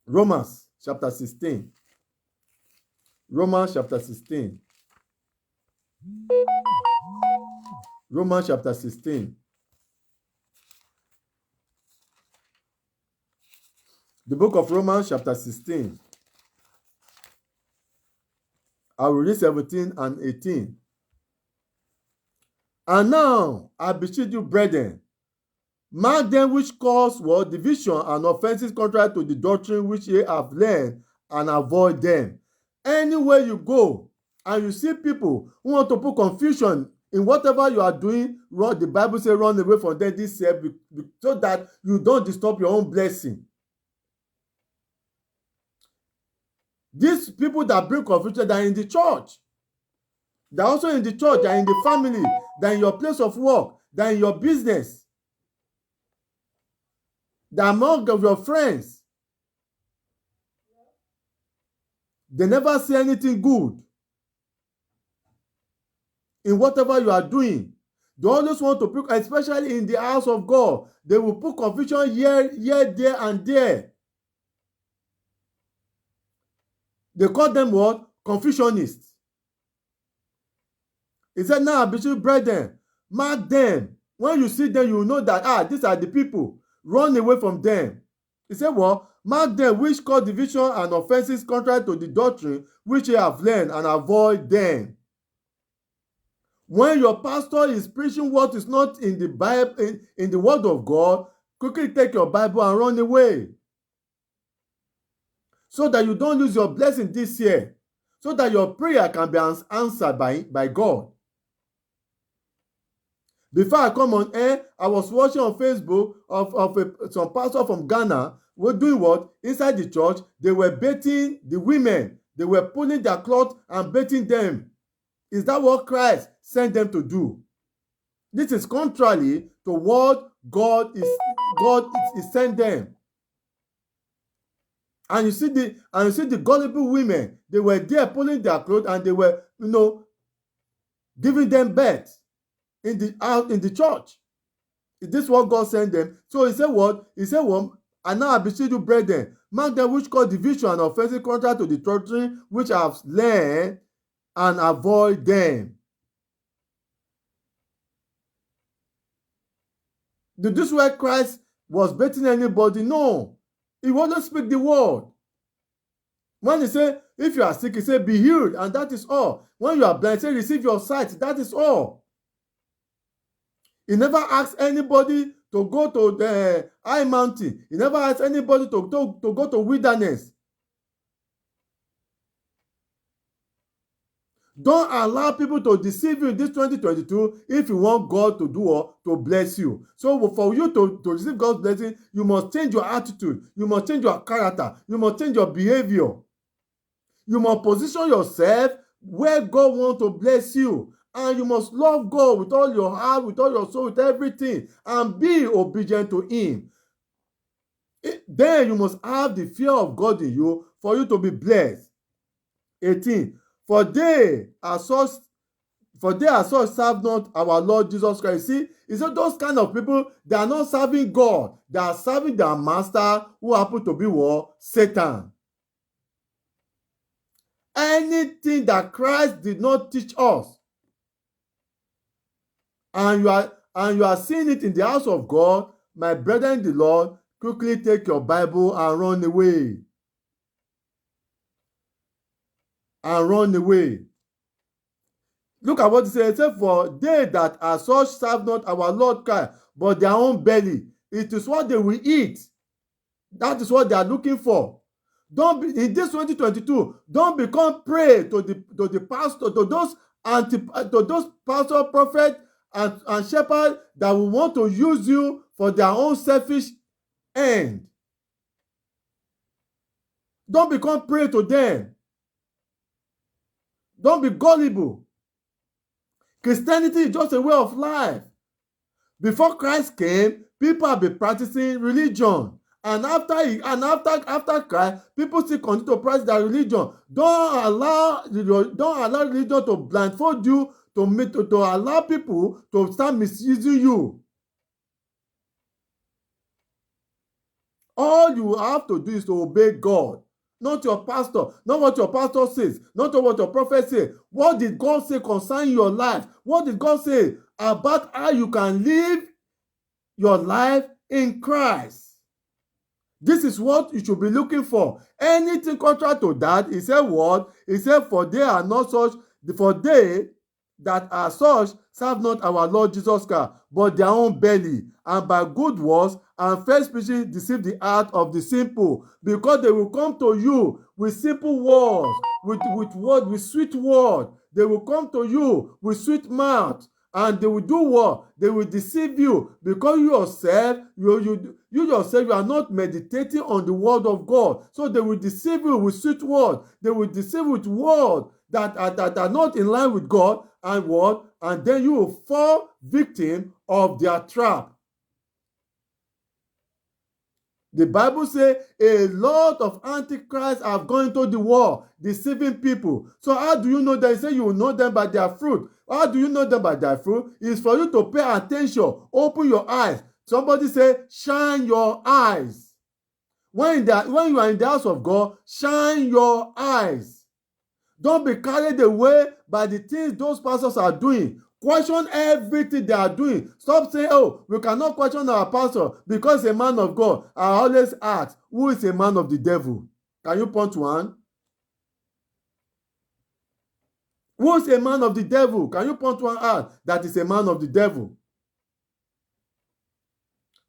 Romans chapter 16. Romans chapter 16. Romans chapter 16. The book of Romans chapter 16. I will read 17 and 18. And now I beseech you, brethren, mark them which cause what? Division and offenses contrary to the doctrine which ye have learned, and avoid them. Anywhere you go and you see people who want to put confusion in whatever you are doing, the Bible says run away from them this year so that you don't disturb your own blessing. These people that bring confusion, they are in the church. They are also in the church, they are in the family, they are in your place of work, they are in your business. They are among your friends. They never say anything good in whatever you are doing. They always want to put, especially in the house of God, they will put confusion here, there, and there. They call them what? Confucianists. He said, now, beseech brethren, mark them. When you see them, you will know that, these are the people. Run away from them. He said, well, mark them which cause division and offenses contrary to the doctrine which ye have learned, and avoid them. When your pastor is preaching what is not in the Bible, in the word of God, quickly take your Bible and run away. So that you don't lose your blessing this year. So that your prayer can be answered by God. Before I come on air, I was watching on Facebook of some pastor from Ghana were doing what? Inside the church, they were baiting the women. They were pulling their cloth and baiting them. Is that what Christ sent them to do? This is contrary to what God is sent them. And you see the gullible women, they were there pulling their clothes and they were, giving them birth in the church. Is this what God sent them? So he said what? He said, well, and now I beseech you, brethren, mark them which cause division and offensive contrary to the doctrine which I have learned, and avoid them. Did this where Christ was baiting anybody? No. He wanted to speak the word. When he say, if you are sick, he say, be healed, and that is all. When you are blind, say, receive your sight, that is all. He never asked anybody to go to the high mountain. He never asked anybody to go to wilderness. Don't allow people to deceive you in this 2022 if you want God to do or to bless you. So for you to receive God's blessing, you must change your attitude. You must change your character. You must change your behavior. You must position yourself where God wants to bless you. And you must love God with all your heart, with all your soul, with everything. And be obedient to Him. Then you must have the fear of God in you for you to be blessed. 18. For they are such serve not our Lord Jesus Christ. See, it's not those kind of people, they are not serving God. They are serving their master, who happen to be what? Satan. Anything that Christ did not teach us, and you are seeing it in the house of God, my brethren in the Lord, quickly take your Bible and run away. And run away. Look at what it says. It says, for they that are such serve not our Lord Christ, but their own belly. It is what they will eat. That is what they are looking for. Don't be in this 2022. Don't become prey to the pastor, to those pastor, prophet, and shepherd that will want to use you for their own selfish end. Don't become prey to them. Don't be gullible. Christianity is just a way of life. Before Christ came, people have been practicing religion. And after Christ, people still continue to practice their religion. Don't allow religion to blindfold you, to allow people to start misusing you. All you have to do is to obey God. Not your pastor, not what your pastor says, not what your prophet says. What did God say concerning your life? What did God say about how you can live your life in Christ? This is what you should be looking for. Anything contrary to that, he said what? He said, for they are not such, for they that are such serve not our Lord Jesus Christ, but their own belly, and by good works and fair speeches deceive the heart of the simple, because they will come to you with simple words, with sweet word. They will come to you with sweet mouth, and they will do what? They will deceive you, because you yourself, you are not meditating on the word of God. So they will deceive you with sweet word. They will deceive you with words that are not in line with God, and what? And then you will fall victim of their trap. The Bible says a lot of antichrists have gone into the world, deceiving people. So how do you know them? They say you will know them by their fruit. How do you know them by their fruit? It's for you to pay attention. Open your eyes. Somebody say, shine your eyes. When you are in the house of God, shine your eyes. Don't be carried away by the things those pastors are doing. Question everything they are doing. Stop saying, oh, we cannot question our pastor because he's a man of God. I always ask, who is a man of the devil? Can you point one? Who is a man of the devil? Can you point one out that is a man of the devil?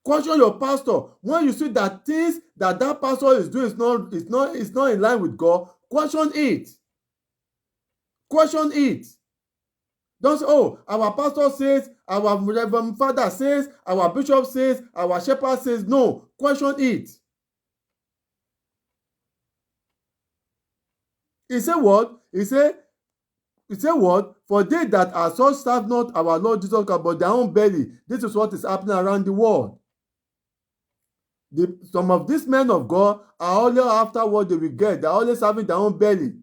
Question your pastor. When you see that things that pastor is doing is not in line with God, question it. Question it. Don't say, oh, our pastor says, our reverend father says, our bishop says, our shepherd says. No, question it. He said what? He said what? For they that are such serve not our Lord Jesus Christ, but their own belly. This is what is happening around the world. Some of these men of God are only after what they will get. They're always having their own belly.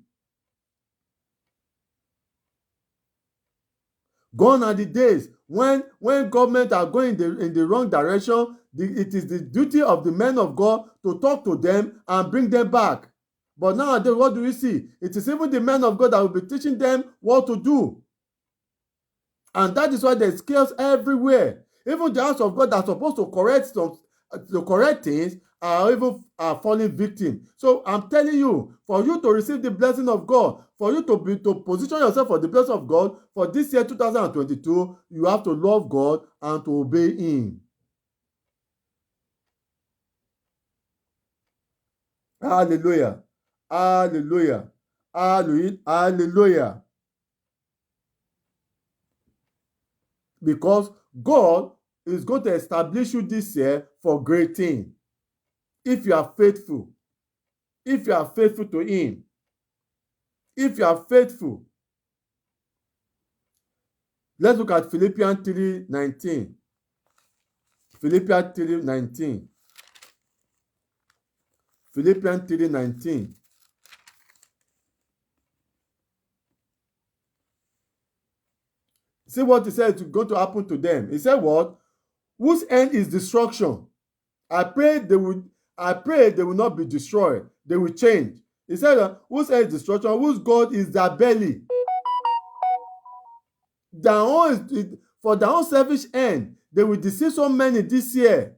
Gone are the days when government are going in the wrong direction. It is the duty of the men of God to talk to them and bring them back. But nowadays, what do we see? It is even the men of God that will be teaching them what to do. And that is why there's chaos everywhere. Even the house of God that's supposed to correct things are falling victim. So I'm telling you, for you to receive the blessing of God, for you to position yourself for the blessing of God for this year 2022, you have to love God and to obey Him. Hallelujah. Hallelujah. Hallelujah. Because God is going to establish you this year for great things. If you are faithful. If you are faithful to Him. If you are faithful. Let's look at Philippians 3:19. Philippians 3:19. Philippians 3:19. See what he said is going to happen to them. He said what? Whose end is destruction. I pray they will not be destroyed. They will change. He said, whose end is destruction, whose God is their belly. For their own selfish end, they will deceive so many this year.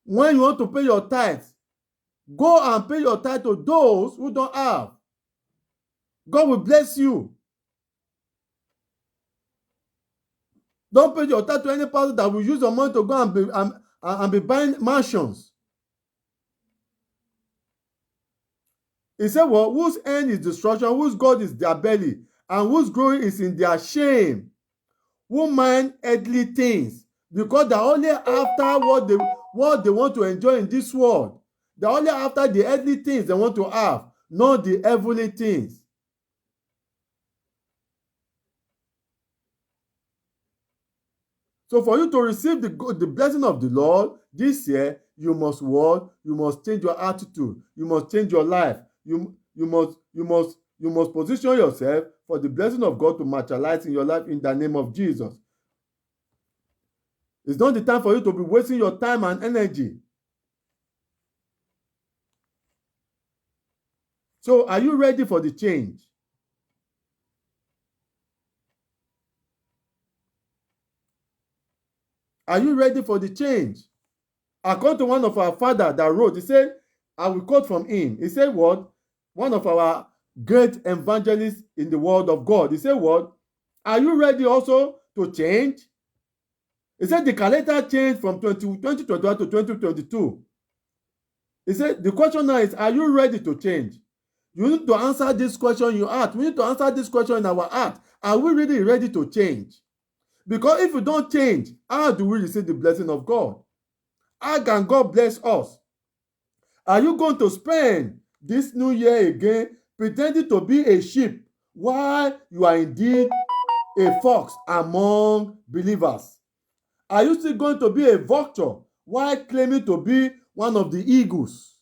When you want to pay your tithes, go and pay your tithe to those who don't have. God will bless you. Don't pay your tithe to any person that will use your money to go and be buying mansions. He said, well, whose end is destruction, whose God is their belly, and whose glory is in their shame, who mind earthly things, because they're only after what they want to enjoy in this world. They're only after the earthly things they want to have, not the heavenly things. So for you to receive the blessing of the Lord this year, you must what? You must change your attitude. You must change your life. You must position yourself for the blessing of God to materialize in your life in the name of Jesus. It's not the time for you to be wasting your time and energy. So are you ready for the change? Are you ready for the change? According to one of our fathers that wrote, he said, I will quote from him. He said what? One of our great evangelists in the world of God. He said what? Are you ready also to change? He said the calendar changed from 2021 to 2022. He said the question now is, are you ready to change? You need to answer this question in your heart. We need to answer this question in our heart. Are we really ready to change? Because if we don't change, how do we receive the blessing of God? How can God bless us? Are you going to spend this new year again pretending to be a sheep while you are indeed a fox among believers? Are you still going to be a vulture while claiming to be one of the eagles?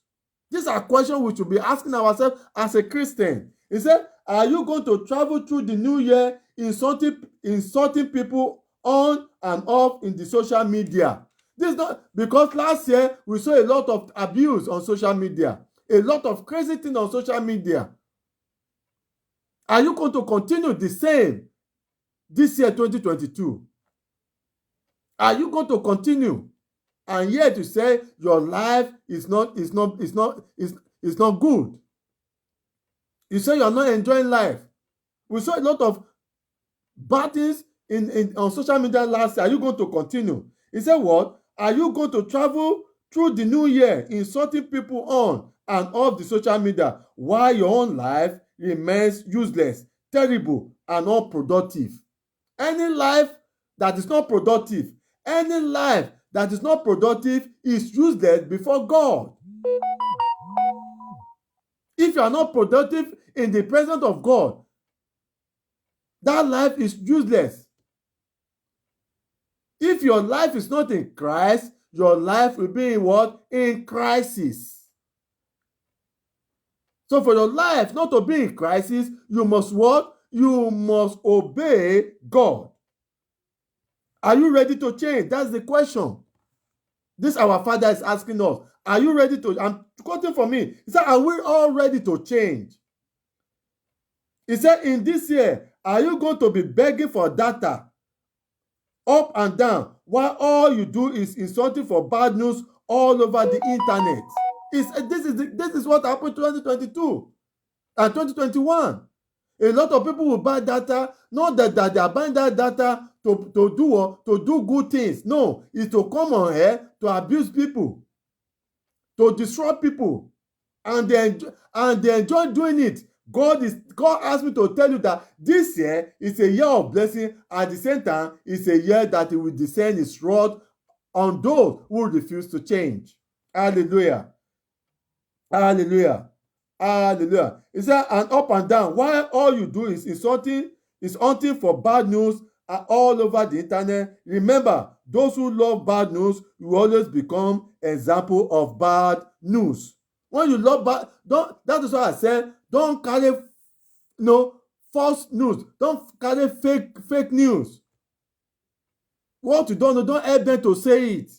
These are questions we should be asking ourselves as a Christian. He said, are you going to travel through the new year insulting people on and off in the social media? This is not because last year we saw a lot of abuse on social media, a lot of crazy things on social media. Are you going to continue the same this year 2022? Are you going to continue? And yet you say your life is not good. You say you're not enjoying life. We saw a lot of bad things on social media last year. Are you going to continue? He said what? Are you going to travel through the new year insulting people on and off the social media while your own life remains useless, terrible, and unproductive? Any life that is not productive, any life that is not productive is useless before God. If you are not productive in the presence of God, that life is useless. If your life is not in Christ, your life will be in what? In crisis. So for your life not to be in crisis, you must what? You must obey God. Are you ready to change? That's the question. This our Father is asking us. Are you ready to? I'm quoting from me. He said, are we all ready to change? He said, in this year, are you going to be begging for data up and down, while all you do is insulting for bad news all over the internet. This is what happened 2022 and 2021. A lot of people will buy data, not that they are buying that data to do good things. No, it's to come on here to abuse people, to destroy people, and they enjoy doing it. God asked me to tell you that this year is a year of blessing. At the same time, it's a year that He will descend His rod on those who refuse to change. Hallelujah. Hallelujah. Hallelujah. He said, and up and down, while all you do is hunting for bad news all over the internet. Remember, those who love bad news will always become example of bad news. When you love bad, that is why I said, don't carry false news. Don't carry fake news. What you don't know, don't help them to say it.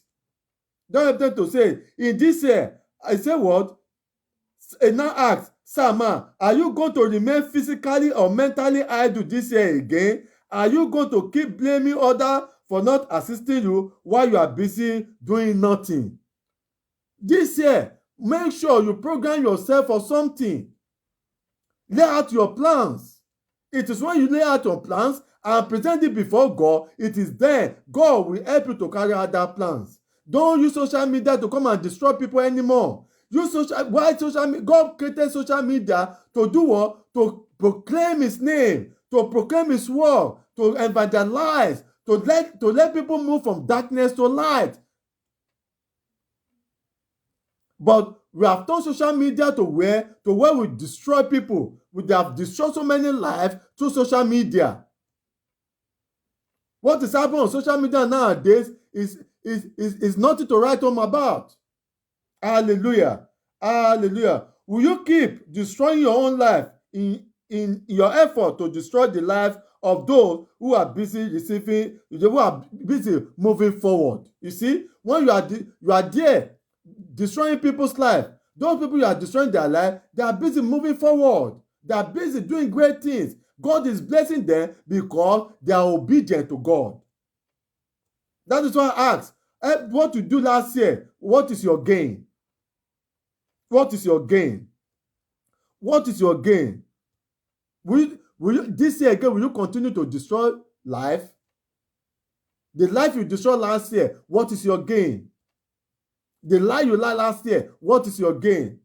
Don't help them to say it. In this year, I say what? And now ask, Sama, are you going to remain physically or mentally idle this year again? Are you going to keep blaming others for not assisting you while you are busy doing nothing? This year, make sure you program yourself for something. Lay out your plans. It is when you lay out your plans and present it before God, it is then God will help you to carry out that plans. Don't use social media to come and destroy people anymore. God created social media to do what? To proclaim His name, to proclaim His word, to evangelize, to let people move from darkness to light. But we have turned social media to where we destroy people. We have destroyed so many lives through social media. What is happening on social media nowadays is nothing to write home about. Hallelujah. Hallelujah. Will you keep destroying your own life in your effort to destroy the life of those who are busy moving forward? You see, when you are there destroying people's life, those people you are destroying their life, they are busy moving forward. They are busy doing great things. God is blessing them because they are obedient to God. That is why I asked, what you do last year, what is your gain? What is your gain? What is your gain? Will you this year again, will you continue to destroy life? The life you destroyed last year, what is your gain? The lie you lied last year, what is your gain?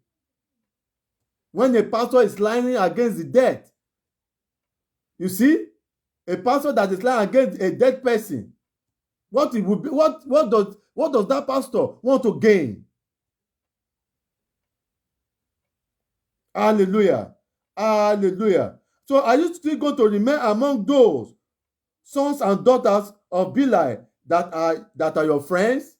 When a pastor is lying against the dead, you see, a pastor that is lying against a dead person, what does that pastor want to gain? Hallelujah. Hallelujah. So are you still going to remain among those sons and daughters of Belial that are your friends?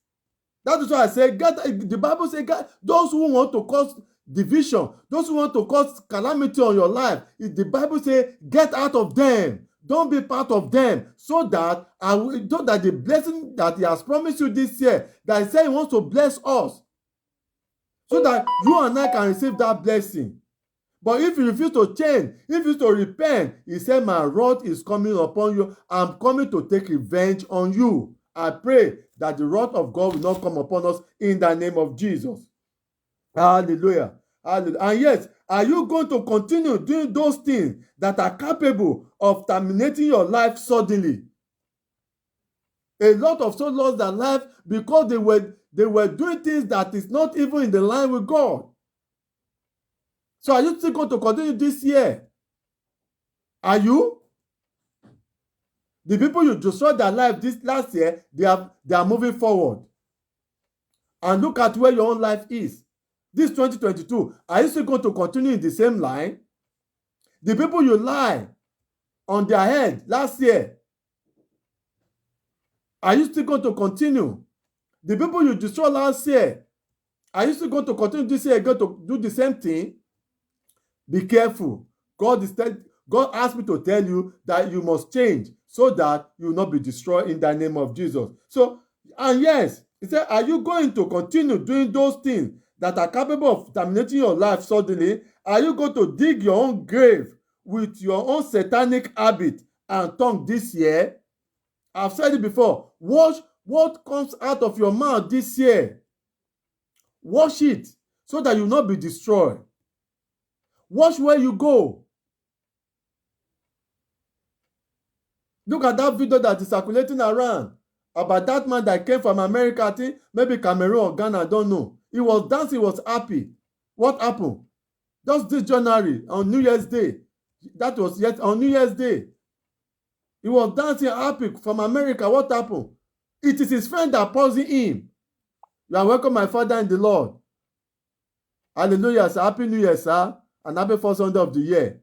That is why I say, the Bible says, those who want to cause division, those who want to cause calamity on your life, the Bible says, get out of them. Don't be part of them, so that the blessing that He has promised you this year, that He said He wants to bless us, so that you and I can receive that blessing. But if you refuse to change, if you refuse to repent, He said, my wrath is coming upon you. I'm coming to take revenge on you. I pray that the wrath of God will not come upon us in the name of Jesus. Hallelujah. Hallelujah. And yes, are you going to continue doing those things that are capable of terminating your life suddenly? A lot of souls lost their life because they were doing things that is not even in the line with God. So are you still going to continue this year? Are you? The people you destroyed their life this last year, they are moving forward. And look at where your own life is. This 2022, are you still going to continue in the same line? The people you lie on their head last year, are you still going to continue? The people you destroyed last year, are you still going to continue this year again to do the same thing? Be careful. God asked me to tell you that you must change so that you will not be destroyed in the name of Jesus. So, and yes, He said, are you going to continue doing those things that are capable of terminating your life suddenly? Are you going to dig your own grave with your own satanic habit and tongue this year? I've said it before. Watch what comes out of your mouth this year. Watch it so that you will not be destroyed. Watch where you go. Look at that video that is circulating around about that man that came from America, I think maybe Cameroon or Ghana, I don't know. He was dancing, he was happy. What happened? Just this January, on New Year's Day. That was yet on New Year's Day. He was dancing happy from America. What happened? It is his friend that poisoned him. You are welcome, my father in the Lord. Hallelujah, sir. Happy New Year, sir. And happy first Sunday of the year.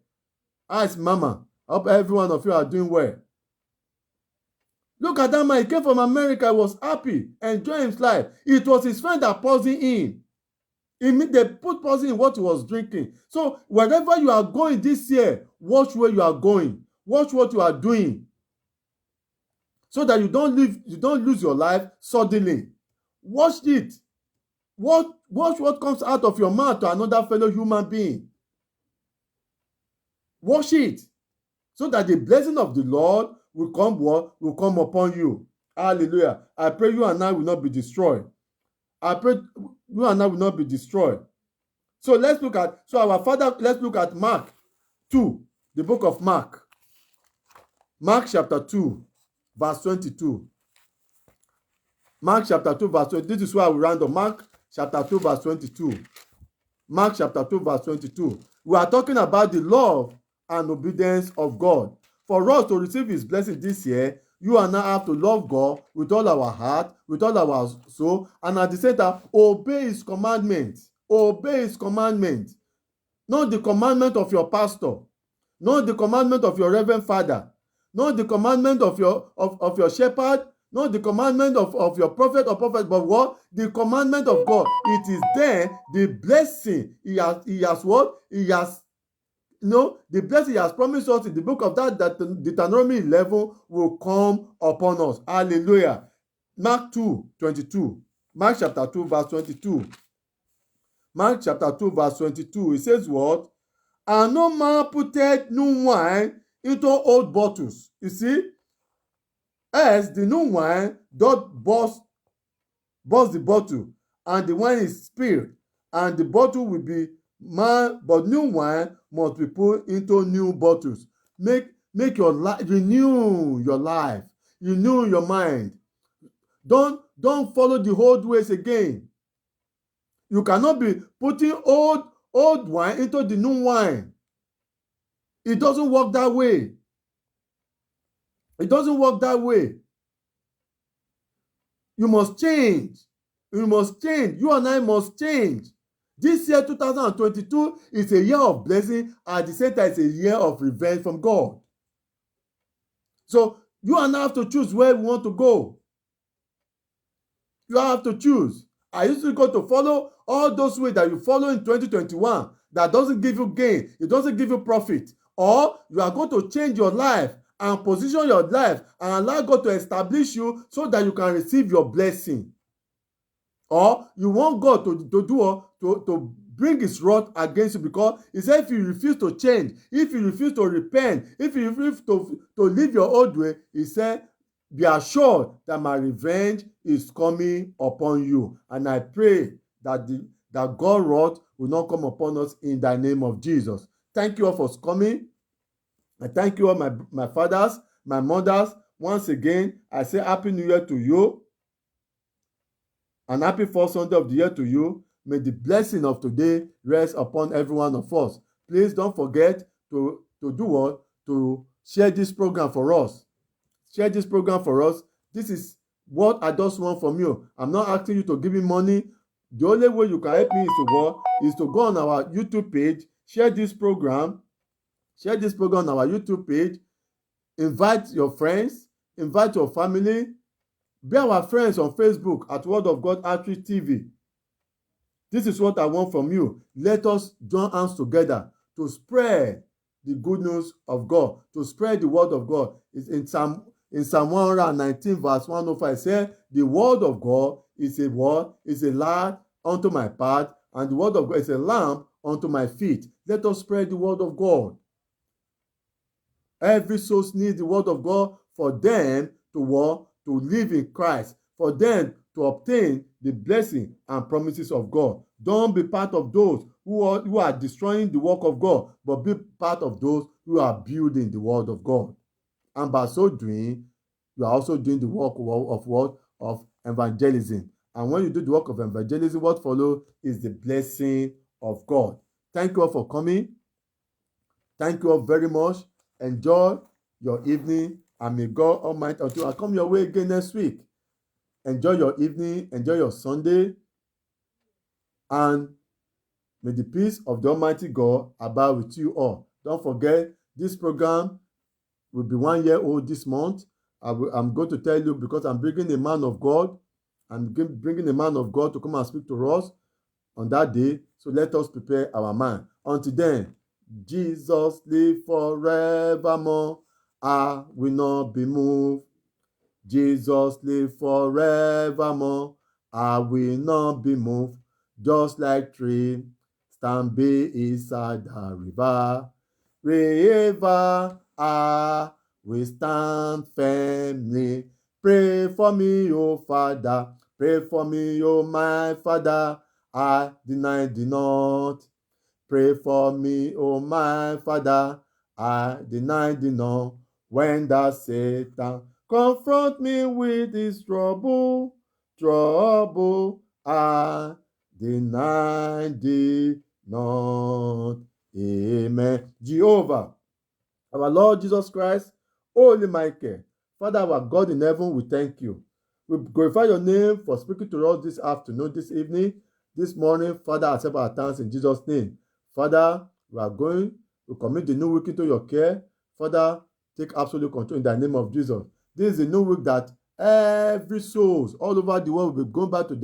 How is Mama? I hope every one of you are doing well. Look at that man. He came from America. He was happy, enjoying his life. It was his friend that poisoned him. They put poison in what he was drinking. So wherever you are going this year, watch where you are going. Watch what you are doing. So that you don't lose your life suddenly. Watch it. Watch what comes out of your mouth to another fellow human being. Watch it. So that the blessing of the Lord will come upon you. Hallelujah. I pray you and I will not be destroyed. I pray you and I will not be destroyed. So let's look at Mark 2, the book of Mark. Mark chapter 2, verse 22. Mark chapter 2, verse 22. This is where I will round up. Mark chapter 2, verse 22. Mark chapter 2, verse 22. We are talking about the love and obedience of God. For us to receive his blessing this year, you and I have to love God with all our heart, with all our soul, and at the same time, obey his commandments. Obey his commandments. Not the commandment of your pastor, not the commandment of your reverend father, not the commandment of your shepherd, not the commandment of your prophet or prophet, but what? The commandment of God. It is there, the blessing he has what? He has, the blessing he has promised us in the book of that Deuteronomy 11 will come upon us. Hallelujah. Mark 2:22. Mark chapter 2, verse 22. Mark chapter 2, verse 22. It says what? And no man putteth new wine into old bottles. You see? As the new wine doth burst the bottle, and the wine is spilled, and the bottle will be man, but new wine must be put into new bottles. Make your life, renew your life, renew your mind. Don't follow the old ways again. You cannot be putting old wine into the new wine. It doesn't work that way. It doesn't work that way. You must change. You must change. You and I must change. This year, 2022, is a year of blessing. At the same time, it's a year of revenge from God. So you and I have to choose where we want to go. You have to choose. I used to go to follow all those ways that you follow in 2021 that doesn't give you gain. It doesn't give you profit. Or you are going to change your life and position your life and allow God to establish you so that you can receive your blessing. Or you want God to bring his wrath against you, because he said if you refuse to change, if you refuse to repent, if you refuse to live your old way, he said, be assured that my revenge is coming upon you. And I pray that God's wrath will not come upon us in the name of Jesus. Thank you all for coming. I thank you all, my fathers, my mothers. Once again, I say Happy New Year to you. And happy first Sunday of the year to you. May the blessing of today rest upon every one of us. Please don't forget to do what? To share this program for us. Share this program for us. This is what I just want from you. I'm not asking you to give me money. The only way you can help me is to go on our YouTube page, share this program on our YouTube page, invite your friends, invite your family, be our friends on Facebook at Word of God Outreach TV. This is what I want from you. Let us join hands together to spread the good news of God, to spread the word of God. It's in Psalm 119 verse 105, said, the word of God is a light unto my path, and the word of God is a lamp unto my feet. Let us spread the word of God. Every soul needs the word of God for them to live in Christ, for them to obtain the blessing and promises of God. Don't be part of those who are destroying the work of God, but be part of those who are building the word of God. And by so doing, you are also doing the work of what? Of evangelism. And when you do the work of evangelism, what follows is the blessing of God. Thank you all for coming. Thank you all very much. Enjoy your evening, and may God Almighty, until I come your way again next week. Enjoy your evening, enjoy your Sunday, and may the peace of the Almighty God abide with you all. Don't forget, this program will be 1 year old this month. I'm going to tell you because I'm bringing a man of God. I'm bringing a man of God to come and speak to us on that day. So let us prepare our mind. Until then, Jesus live forevermore. I will not be moved. Jesus live forevermore. I will not be moved. Just like tree stand beside the river. River, I will stand firmly. Pray for me, O Father. Pray for me, O my Father. I deny thee not. Pray for me, O my Father. I deny thee not. When the Satan confront me with his trouble, I deny thee not. Amen. Jehovah, our Lord Jesus Christ, Holy Michael, Father, our God in heaven, we thank you. We glorify your name for speaking to us this afternoon, this evening, this morning. Father, accept our thanks in Jesus' name. Father, we commit the new week into your care. Father, take absolute control in the name of Jesus. This is a new week that every souls all over the world will be going back to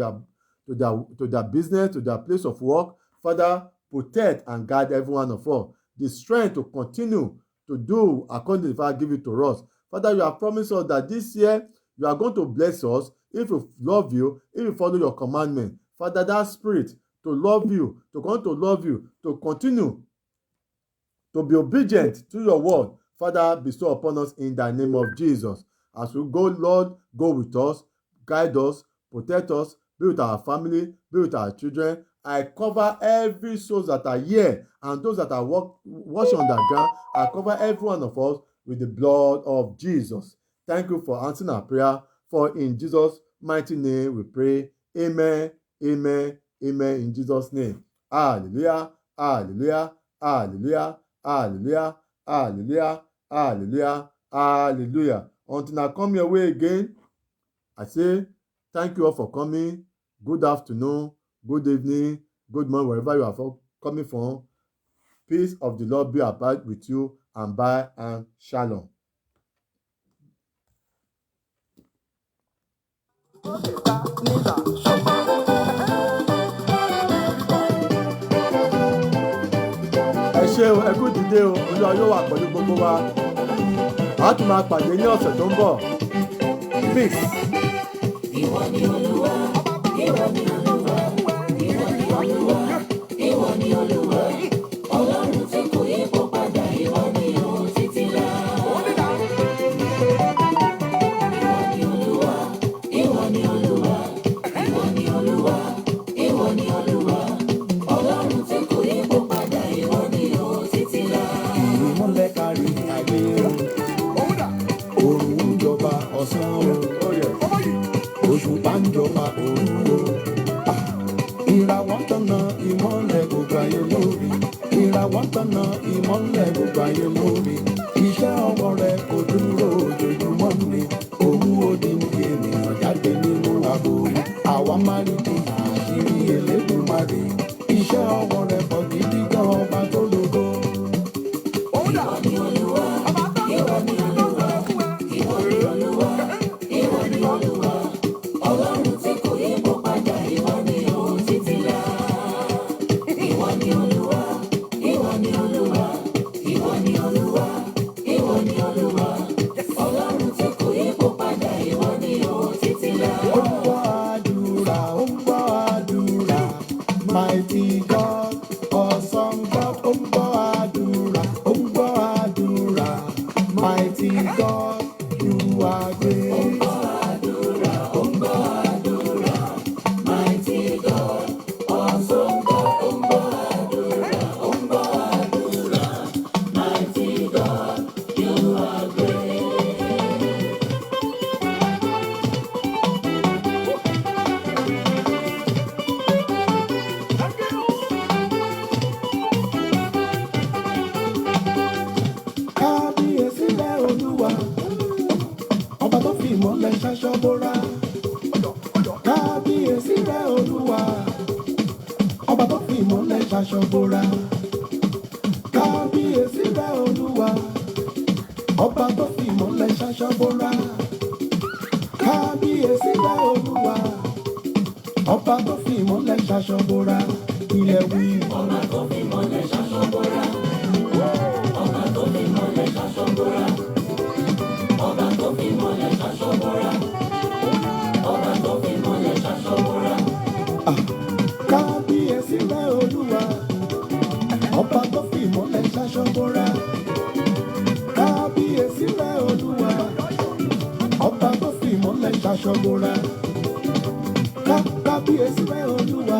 their business, to their place of work. Father, protect and guide every one of us. The strength to continue to do according to the Father give it to us. Father, you have promised us that this year you are going to bless us if we love you, if we follow your commandment. Father, that spirit to love you, to continue to love you, to continue to be obedient to your word, Father, bestow upon us in the name of Jesus. As we go, Lord, go with us, guide us, protect us, be with our family, be with our children. I cover every soul that are here and those that are watching on the ground. I cover every one of us with the blood of Jesus. Thank you for answering our prayer. For in Jesus' mighty name we pray. Amen, amen, amen. In Jesus' name. Hallelujah, hallelujah, hallelujah, hallelujah, hallelujah, hallelujah, hallelujah. Until I come your way again, I say thank you all for coming. Good afternoon, good evening, good morning, wherever you are coming from. Peace of the Lord be abide with you, and bye and shalom. Ẹ ṣé o, ẹ kú dìde o, Olúwa yóò wà pẹ̀lú gbogbo wa. A tún máa pàdé ní ọ̀sẹ̀ tó ń bọ̀. Peace. Ìwọ ni Olúwa, ìwọ ni Olúwa, ìwọ ni Olúwa, ìwọ ni Olúwa. Ọlọ́run tí kò yípo padà, ìwọ ni o títí láé. Ìwọ ni Olúwa, ìwọ ni Olúwa, ìwọ ni Olúwa, ìwọ ni Olúwa. Ọlọ́run tí kò yípo padà, ìwọ ni o títí láé. Ìmọ́lẹ̀ kárí ayé o. Òòrùn ń jọba ọ̀sán o. Òṣùpá ń jọba òru o. Ìràwọ̀ tọ̀nà ìmọ́lẹ̀ gbogbo ayé lórí. Ìràwọ̀ tọ̀nà ìmọ́lẹ̀ gbogbo ayé lórí. Iṣẹ́ ọwọ́ rẹ̀ kò dúró ojoojúmọ́ ni. Òun odindi ènìyàn jáde nínú àbò. Àwa máa rí di àṣírí Elédùmarè. Iṣẹ́ ọwọ́ rẹ̀ pọ̀ gidi gan ọba tó lógo. Ìwọ ni Olúwa, ìwọ ni Olúwa, ìwọ ni Olúwa, ìwọ ni Olúwa. Ọlọ́run tí kò yípo padà, ìwọ ni o títí láé. Ìwọ ni Olúwa, ìwọ ni Olúwa, ìwọ ni Olúwa, ìwọ ni Olúwa. Ọlọ́run tí kò yípo padà, ìwọ ni o títí láé. Ó ń gbọ́ àdúrà, mighty God. ìmọ́lẹ̀ ṣaṣọ bora. Kábíyèsí rẹ̀ Olúwa, ọba tó fi ìmọ́lẹ̀ ṣaṣọ bora. Kábíyèsí rẹ̀ Olúwa, ọba tó fi ìmọ́lẹ̀ ṣaṣọ bora. Kábíyèsí rẹ̀ Olúwa, ọba tó fi ìmọ́lẹ̀ ṣaṣọ bora. Ilẹ̀ wí. Ọba tó fi ìmọ́lẹ̀ ṣaṣọ bora. Ọba tó fi ìmọ́lẹ̀ ṣaṣọ bora. Ọba tó fi ìmọ́lẹ̀ ṣaṣọ bora. Ọba tó fi ìmọ́lẹ̀ ṣaṣọ bora. Kábíyèsí rẹ̀ Olúwa, ọba tó fi ìmọ́lẹ̀ ṣaṣọ bora. Kábíyèsí rẹ̀ Olúwa, ọba tó fi ìmọ́lẹ̀ ṣaṣọ bora. Kábíyèsí rẹ̀ Olúwa,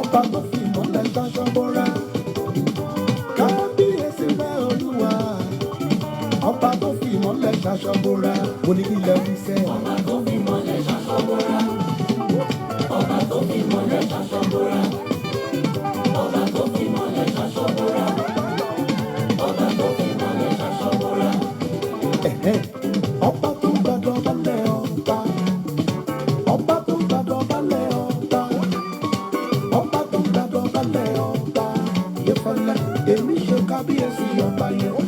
ọba tó fi ìmọ́lẹ̀ ṣaṣọ bora. Kábíyèsí rẹ̀ Olúwa, ọba tó fi ìmọ́lẹ̀ ṣaṣọ bora. Mo ní ilẹ̀ wí sẹ́. Ọba tó fi ìmọ́lẹ̀ ṣaṣọ bora. Ọba tó fi ìmọ́lẹ̀ ṣaṣọ bora. Ọba tó fi ìmọ́lẹ̀ ṣaṣọ bora. Ọba tó fi ìmọ́lẹ̀ ṣaṣọ bora. Ọba tó gbàdọ̀ balẹ̀ ọba. Ọba tó gbàdọ̀ balẹ̀ ọba. Ọba tó gbàdọ̀ balẹ̀ ọba. Yẹ́fẹ́lẹ́, èmi ṣe kábíyèsí ọba yẹn.